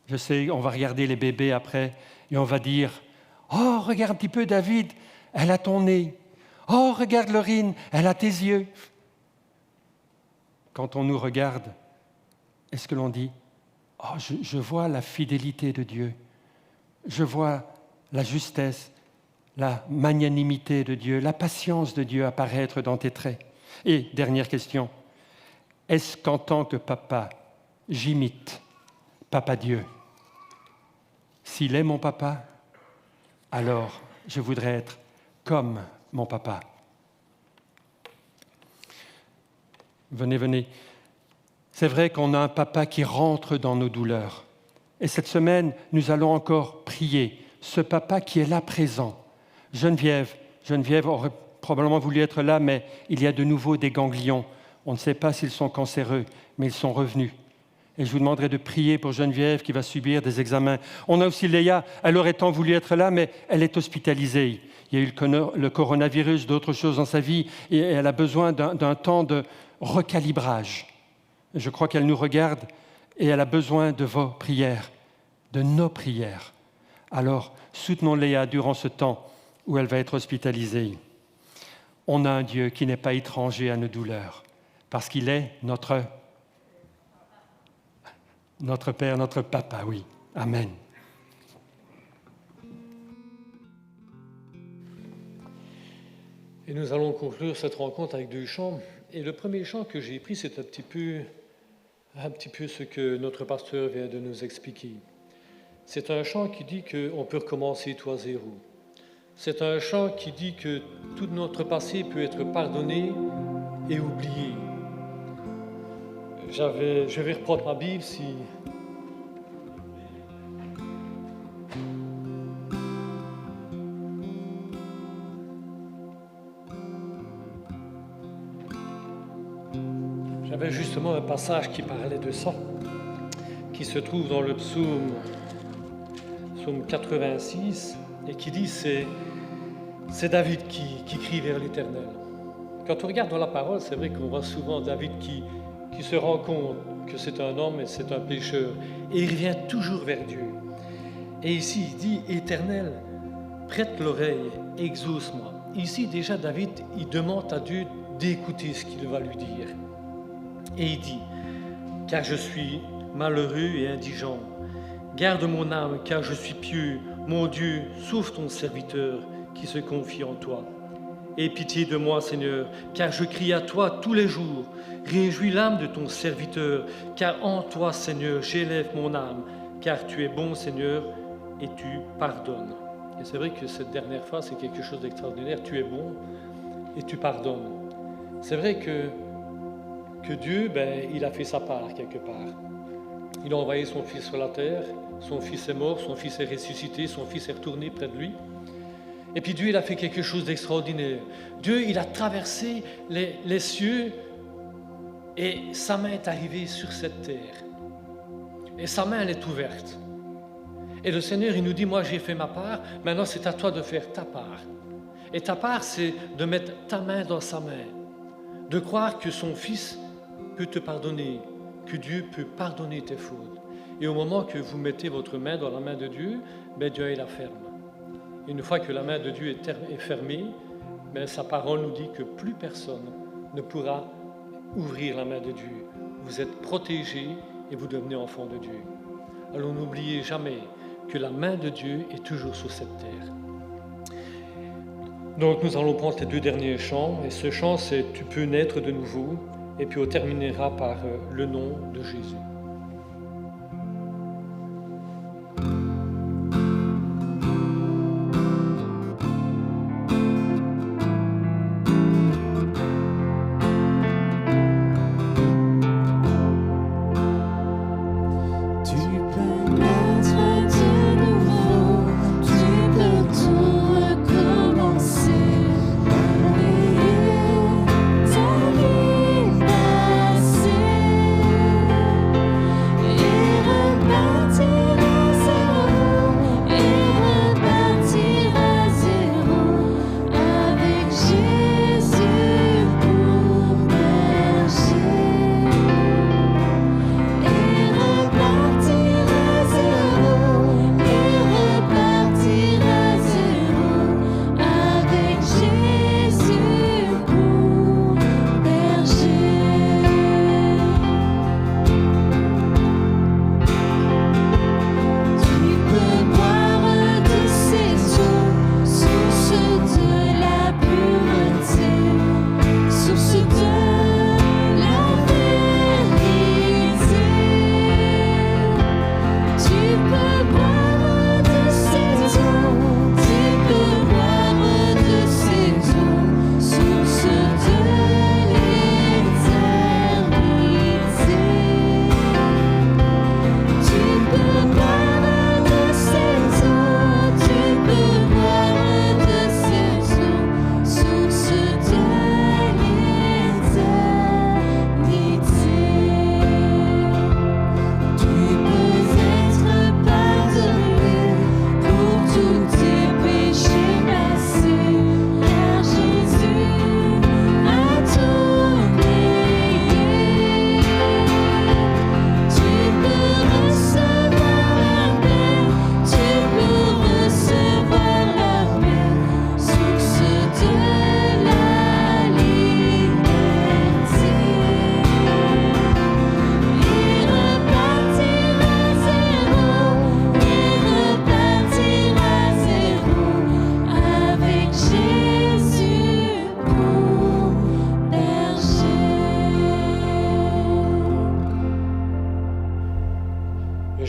Je sais, on va regarder les bébés après et on va dire « Oh, regarde un petit peu David, elle a ton nez. Oh, regarde Laurine, elle a tes yeux. » Quand on nous regarde, est-ce que l'on dit « Oh, je vois la fidélité de Dieu. Je vois la justesse, la magnanimité de Dieu, la patience de Dieu apparaître dans tes traits. » Et dernière question, est-ce qu'en tant que papa, j'imite Papa Dieu? S'il est mon papa, alors je voudrais être comme mon papa. Venez, venez. C'est vrai qu'on a un papa qui rentre dans nos douleurs. Et cette semaine, nous allons encore prier ce papa qui est là présent. Geneviève aurait probablement voulu être là, mais il y a de nouveau des ganglions. On ne sait pas s'ils sont cancéreux, mais ils sont revenus. Et je vous demanderai de prier pour Geneviève qui va subir des examens. On a aussi Léa, elle aurait tant voulu être là, mais elle est hospitalisée. Il y a eu le coronavirus, d'autres choses dans sa vie, et elle a besoin d'un temps de recalibrage. Je crois qu'elle nous regarde et elle a besoin de vos prières, de nos prières. Alors, soutenons Léa durant ce temps où elle va être hospitalisée. On a un Dieu qui n'est pas étranger à nos douleurs, parce qu'il est notre Père, notre Papa, oui. Amen. Et nous allons conclure cette rencontre avec 2 chants. Et le premier chant que j'ai pris, c'est un petit peu ce que notre pasteur vient de nous expliquer. C'est un chant qui dit qu'on peut recommencer tout à zéro. C'est un chant qui dit que tout notre passé peut être pardonné et oublié. Je vais reprendre ma Bible si... J'avais justement un passage qui parlait de ça, qui se trouve dans le psaume 86, et qui dit c'est David qui crie vers l'Éternel. Quand on regarde dans la parole, c'est vrai qu'on voit souvent David qui se rend compte que c'est un homme et c'est un pécheur, et il revient toujours vers Dieu. Et ici, il dit « Éternel, prête l'oreille, exauce-moi ». Ici, déjà, David, il demande à Dieu d'écouter ce qu'il va lui dire. Et il dit « Car je suis malheureux et indigent. Garde mon âme, car je suis pieux. Mon Dieu, sauve ton serviteur qui se confie en toi. Aie pitié de moi, Seigneur, car je crie à toi tous les jours. Réjouis l'âme de ton serviteur, car en toi, Seigneur, j'élève mon âme, car tu es bon, Seigneur, et tu pardonnes. » Et c'est vrai que cette dernière phrase, c'est quelque chose d'extraordinaire. Tu es bon et tu pardonnes. C'est vrai que Dieu, il a fait sa part quelque part. Il a envoyé son Fils sur la terre, son Fils est mort, son Fils est ressuscité, son Fils est retourné près de lui. Et puis Dieu, il a fait quelque chose d'extraordinaire. Dieu, il a traversé les cieux et sa main est arrivée sur cette terre. Et sa main, elle est ouverte. Et le Seigneur, il nous dit, moi j'ai fait ma part, maintenant c'est à toi de faire ta part. Et ta part, c'est de mettre ta main dans sa main, de croire que son Fils peut te pardonner, que Dieu peut pardonner tes fautes. Et au moment que vous mettez votre main dans la main de Dieu, Dieu la ferme. Et une fois que la main de Dieu est fermée, sa parole nous dit que plus personne ne pourra ouvrir la main de Dieu. Vous êtes protégés et vous devenez enfants de Dieu. Alors n'oubliez jamais que la main de Dieu est toujours sur cette terre. Donc nous allons prendre les 2 derniers chants, et ce chant c'est « Tu peux naître de nouveau », et puis on terminera par le nom de Jésus.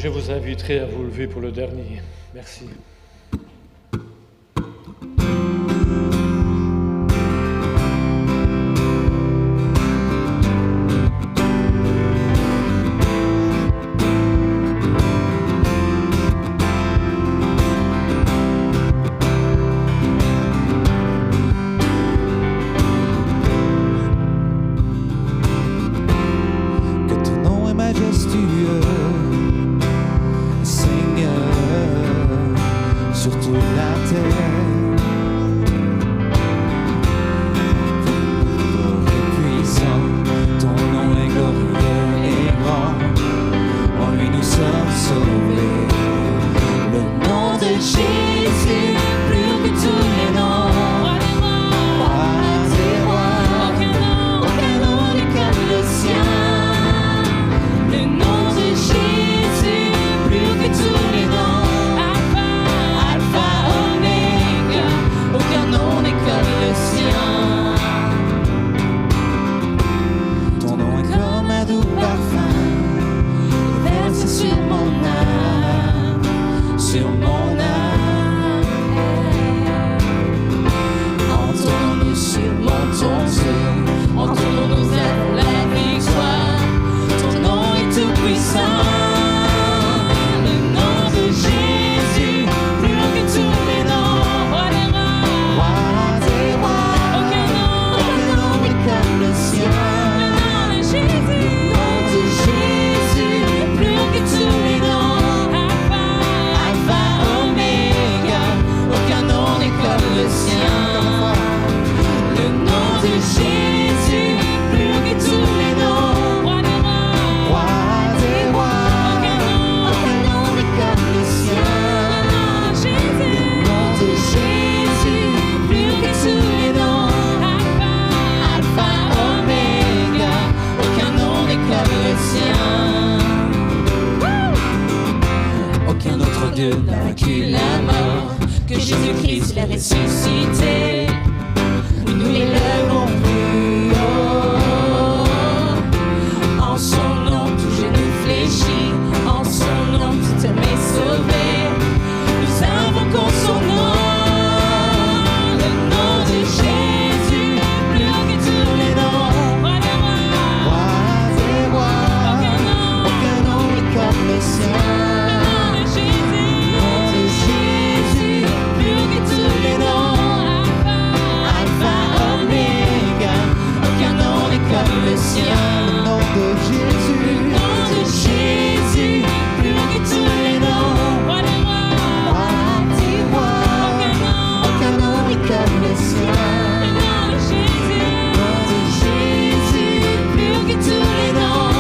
Je vous inviterai à vous lever pour le dernier. Merci. Que ton nom est majestueux, Seigneur. de vaincu la mort, que Jésus-Christ l'a ressuscité. Nous l'élèvons plus haut. En son nom, tout genou fléchit. En son nom, tout homme est sauvé. Nous invoquons son nom, le nom de Jésus, plus haut que tous les noms. Roi des rois, aucun nom n'est comme le sien. Le nom de Jésus, plus haut que tous les noms. Alpha, Oméga, aucun nom n'est comme le sien. Le nom de Jésus, Le nom de Jésus, plus haut que tous les noms. Roi des rois, aucun nom n'est comme le sien. Le nom de Jésus, plus haut que tous les noms.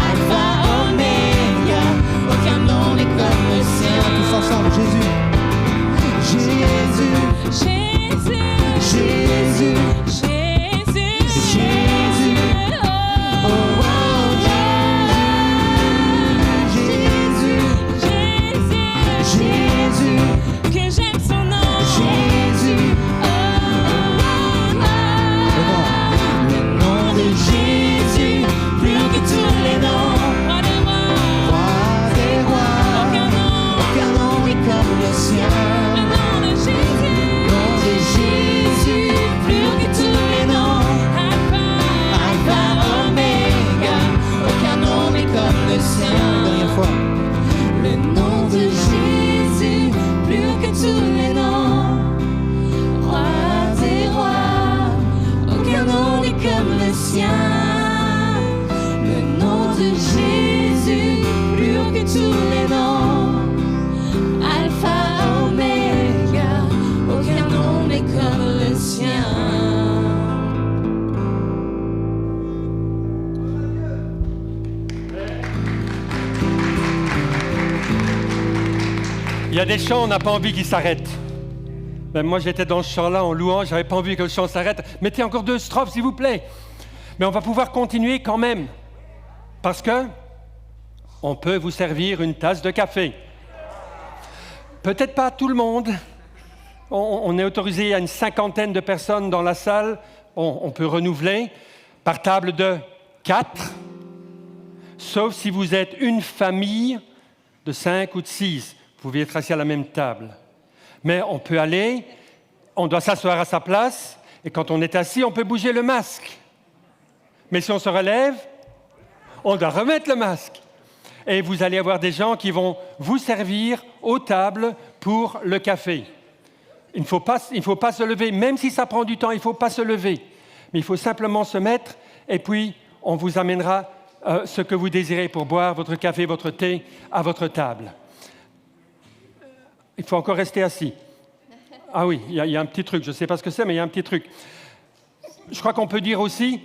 Alpha, Oméga, aucun nom n'est comme le sien. tous ensemble, Jésus. Jésus, Jésus, Jésus, Jésus, Jésus. oh, Jésus, Jésus, Jésus, que j'aime son nom. Jésus. Le nom de Jésus, Plus haut que tous les noms. Roi des rois, roi des rois, aucun nom. aucun nom n'est comme le sien. Le nom de Jésus, plus haut que tous les noms. Alpha, Oméga, aucun nom n'est comme le sien. Dernière fois. Le nom de Jésus, plus haut que tous les noms. Roi des rois, aucun nom n'est comme le sien. Le nom de Jésus, plus haut que tous les noms. Alpha, Oméga, aucun nom n'est comme le sien. Il y a des chants, on n'a pas envie qu'ils s'arrêtent. Même moi, j'étais dans ce chant-là en louant, j'avais pas envie que le chant s'arrête. Mettez encore 2 strophes, s'il vous plaît. Mais on va pouvoir continuer quand même. Parce que on peut vous servir une tasse de café. Peut-être pas à tout le monde. On est autorisé à une 50aine de personnes dans la salle. On peut renouveler par table de 4. Sauf si vous êtes une famille de 5 ou de 6. Vous pouvez être assis à la même table. Mais on peut aller, on doit s'asseoir à sa place, et quand on est assis, on peut bouger le masque. Mais si on se relève, on doit remettre le masque. Et vous allez avoir des gens qui vont vous servir aux tables pour le café. Il ne faut pas se lever, même si ça prend du temps, il ne faut pas se lever. Mais il faut simplement se mettre, et puis on vous amènera ce que vous désirez pour boire votre café, votre thé à votre table. Il faut encore rester assis. Ah oui, il y a un petit truc, je ne sais pas ce que c'est, mais il y a un petit truc. Je crois qu'on peut dire aussi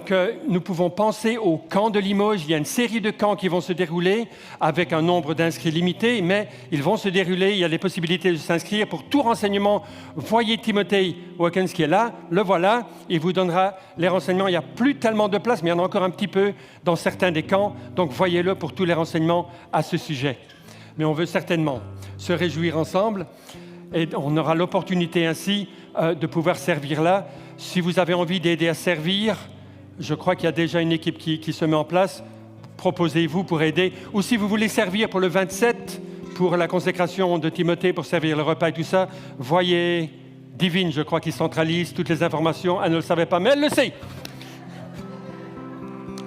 que nous pouvons penser au camp de Limoges. Il y a une série de camps qui vont se dérouler avec un nombre d'inscrits limité, mais ils vont se dérouler. Il y a des possibilités de s'inscrire. Pour tout renseignement, voyez Timothée Watkins qui est là, le voilà. Il vous donnera les renseignements. Il n'y a plus tellement de place, mais il y en a encore un petit peu dans certains des camps. Donc voyez-le pour tous les renseignements à ce sujet. Mais on veut certainement se réjouir ensemble et on aura l'opportunité ainsi de pouvoir servir là. Si vous avez envie d'aider à servir, je crois qu'il y a déjà une équipe qui se met en place. Proposez-vous pour aider. Ou si vous voulez servir pour le 27, pour la consécration de Timothée, pour servir le repas et tout ça, voyez Divine, je crois, qui centralise toutes les informations. Elle ne le savait pas, mais elle le sait.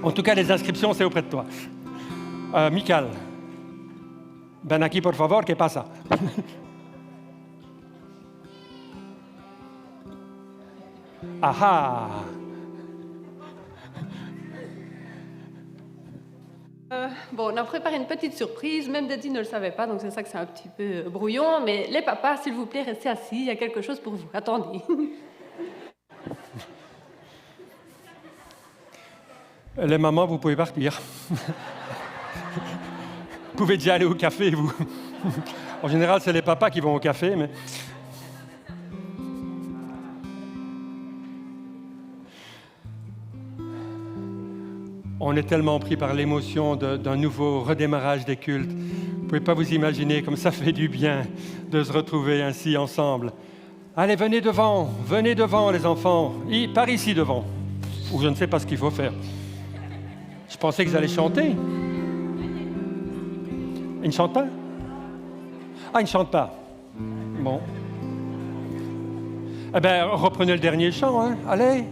En tout cas, les inscriptions, c'est auprès de toi. Michael. Ven aquí, por favor, ¿qué pasa? Aha! Bon, on a préparé une petite surprise, même Daddy ne le savait pas, donc c'est ça que c'est un petit peu brouillon. Mais les papas, s'il vous plaît, restez assis, il y a quelque chose pour vous. Attendez. Les mamans, vous pouvez partir. Vous pouvez déjà aller au café, vous. En général, c'est les papas qui vont au café, mais... On est tellement pris par l'émotion d'un nouveau redémarrage des cultes. pouvez pas vous imaginer comme ça fait du bien de se retrouver ainsi ensemble. Allez, venez devant les enfants, par ici devant. Ou je ne sais pas ce qu'il faut faire. Je pensais qu'ils allaient chanter. Ils ne chantent pas? Ah, ils ne chantent pas. Bon. Eh bien, reprenez le dernier chant, hein. Allez.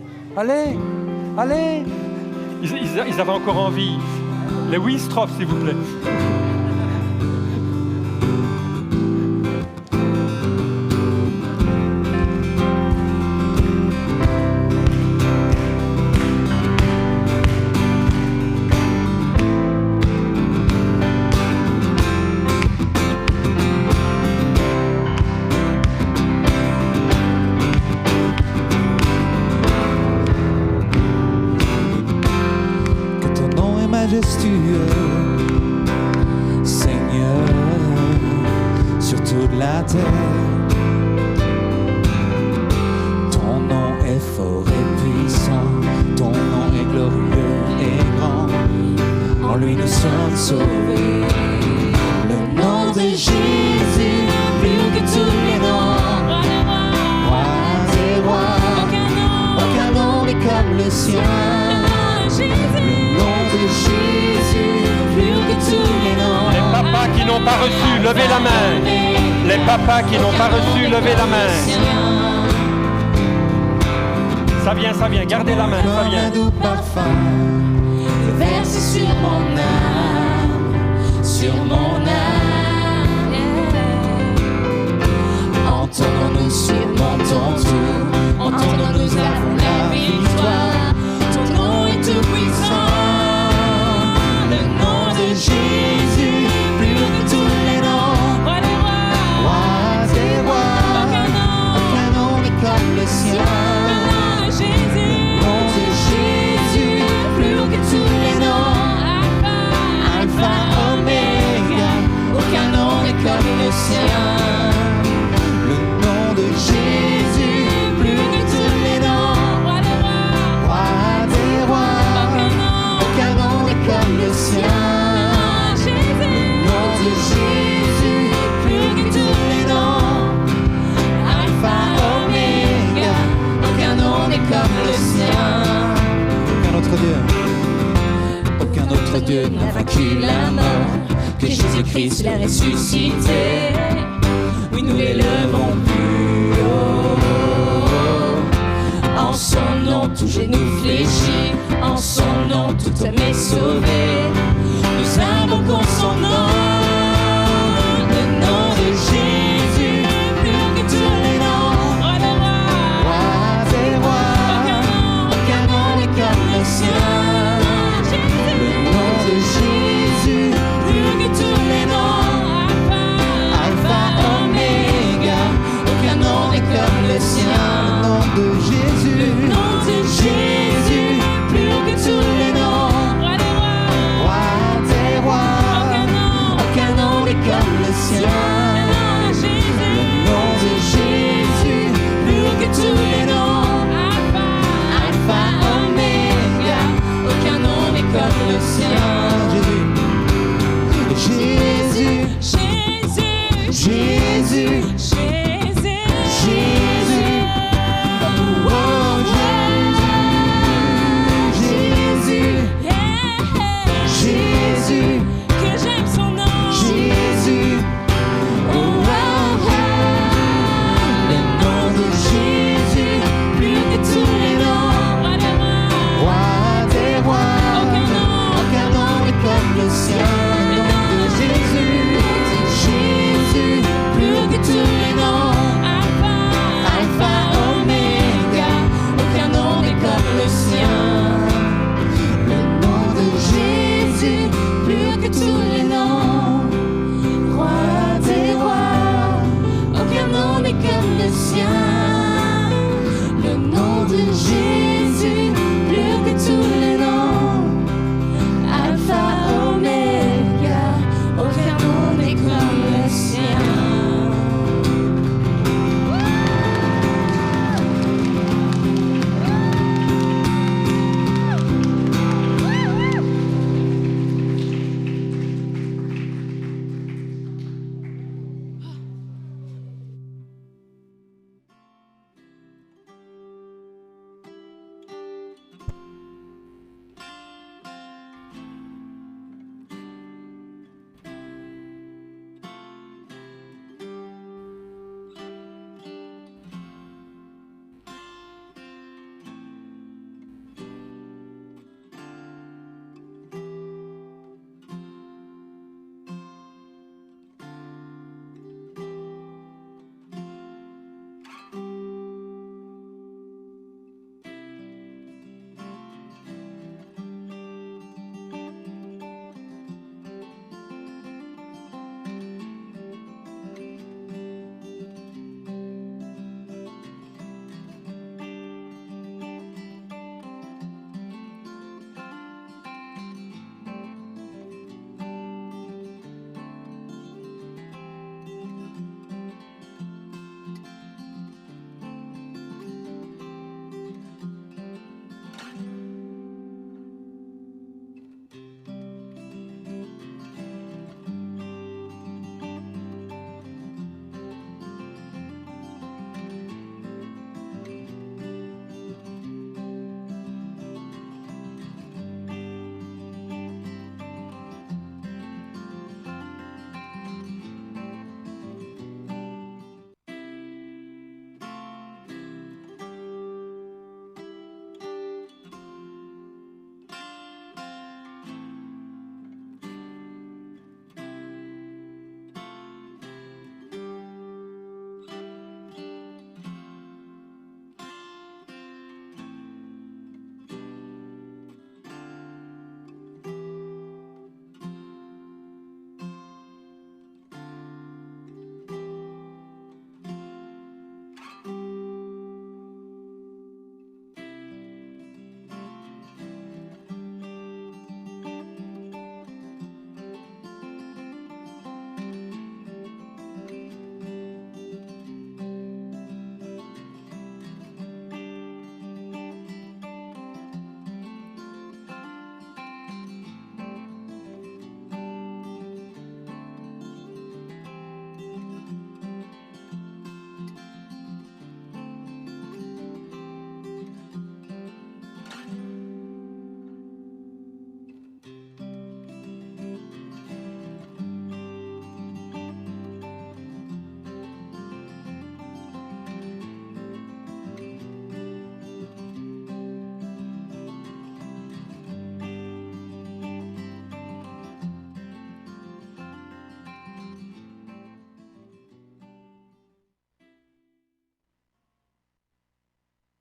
Ils avaient encore envie. Les 8 strophes, s'il vous plaît. Majestueux, Seigneur, sur toute la terre. Ton nom est fort et puissant, ton nom est glorieux et grand. En lui nous sommes sauvés. Le nom de Jésus, plus haut que tous les noms. Roi des rois, aucun nom n'est comme le sien. Jésus, plus haut que tous les noms. Les papas qui n'ont pas reçu, levez la main. Les papas qui n'ont pas reçu, levez la main. Ça vient, gardez la main, ça vient. Un doux parfum versé sur mon âme, sur mon âme. Entendons-nous, surmontons tout. Entendons-nous, nous avons la victoire. Ton nom est tout puissant. Jésus, plus haut que tous les noms. Roi des rois, aucun nom n'est comme le sien. Le nom de Jésus, plus haut que tous les noms. Alpha, Oméga, aucun nom n'est comme le sien. Le nom de Jésus, plus haut que tous les noms. Roi des rois, aucun nom n'est comme le sien. Jésus, plus haut que tous les noms. Alpha, Oméga, aucun nom n'est comme le sien. Aucun autre Dieu n'a vaincu la mort que Jésus-Christ l'a ressuscité. Oui, nous l'élevons plus haut. En son nom, tout genou fléchit. En son nom, toute âme est sauvée. Nous invoquons son nom. Jésus, plus haut que tous les noms. Roi des rois, aucun nom n'est comme le sien. Le nom de Jésus, plus haut que tous les noms. Alpha, Oméga, aucun nom n'est comme le sien. Le nom de Jésus, plus haut que tous les noms. Roi des rois, aucun nom n'est comme le sien. Tous les noms, Alpha, Oméga, aucun nom n'est comme le sien. Jésus, Jésus, Jésus,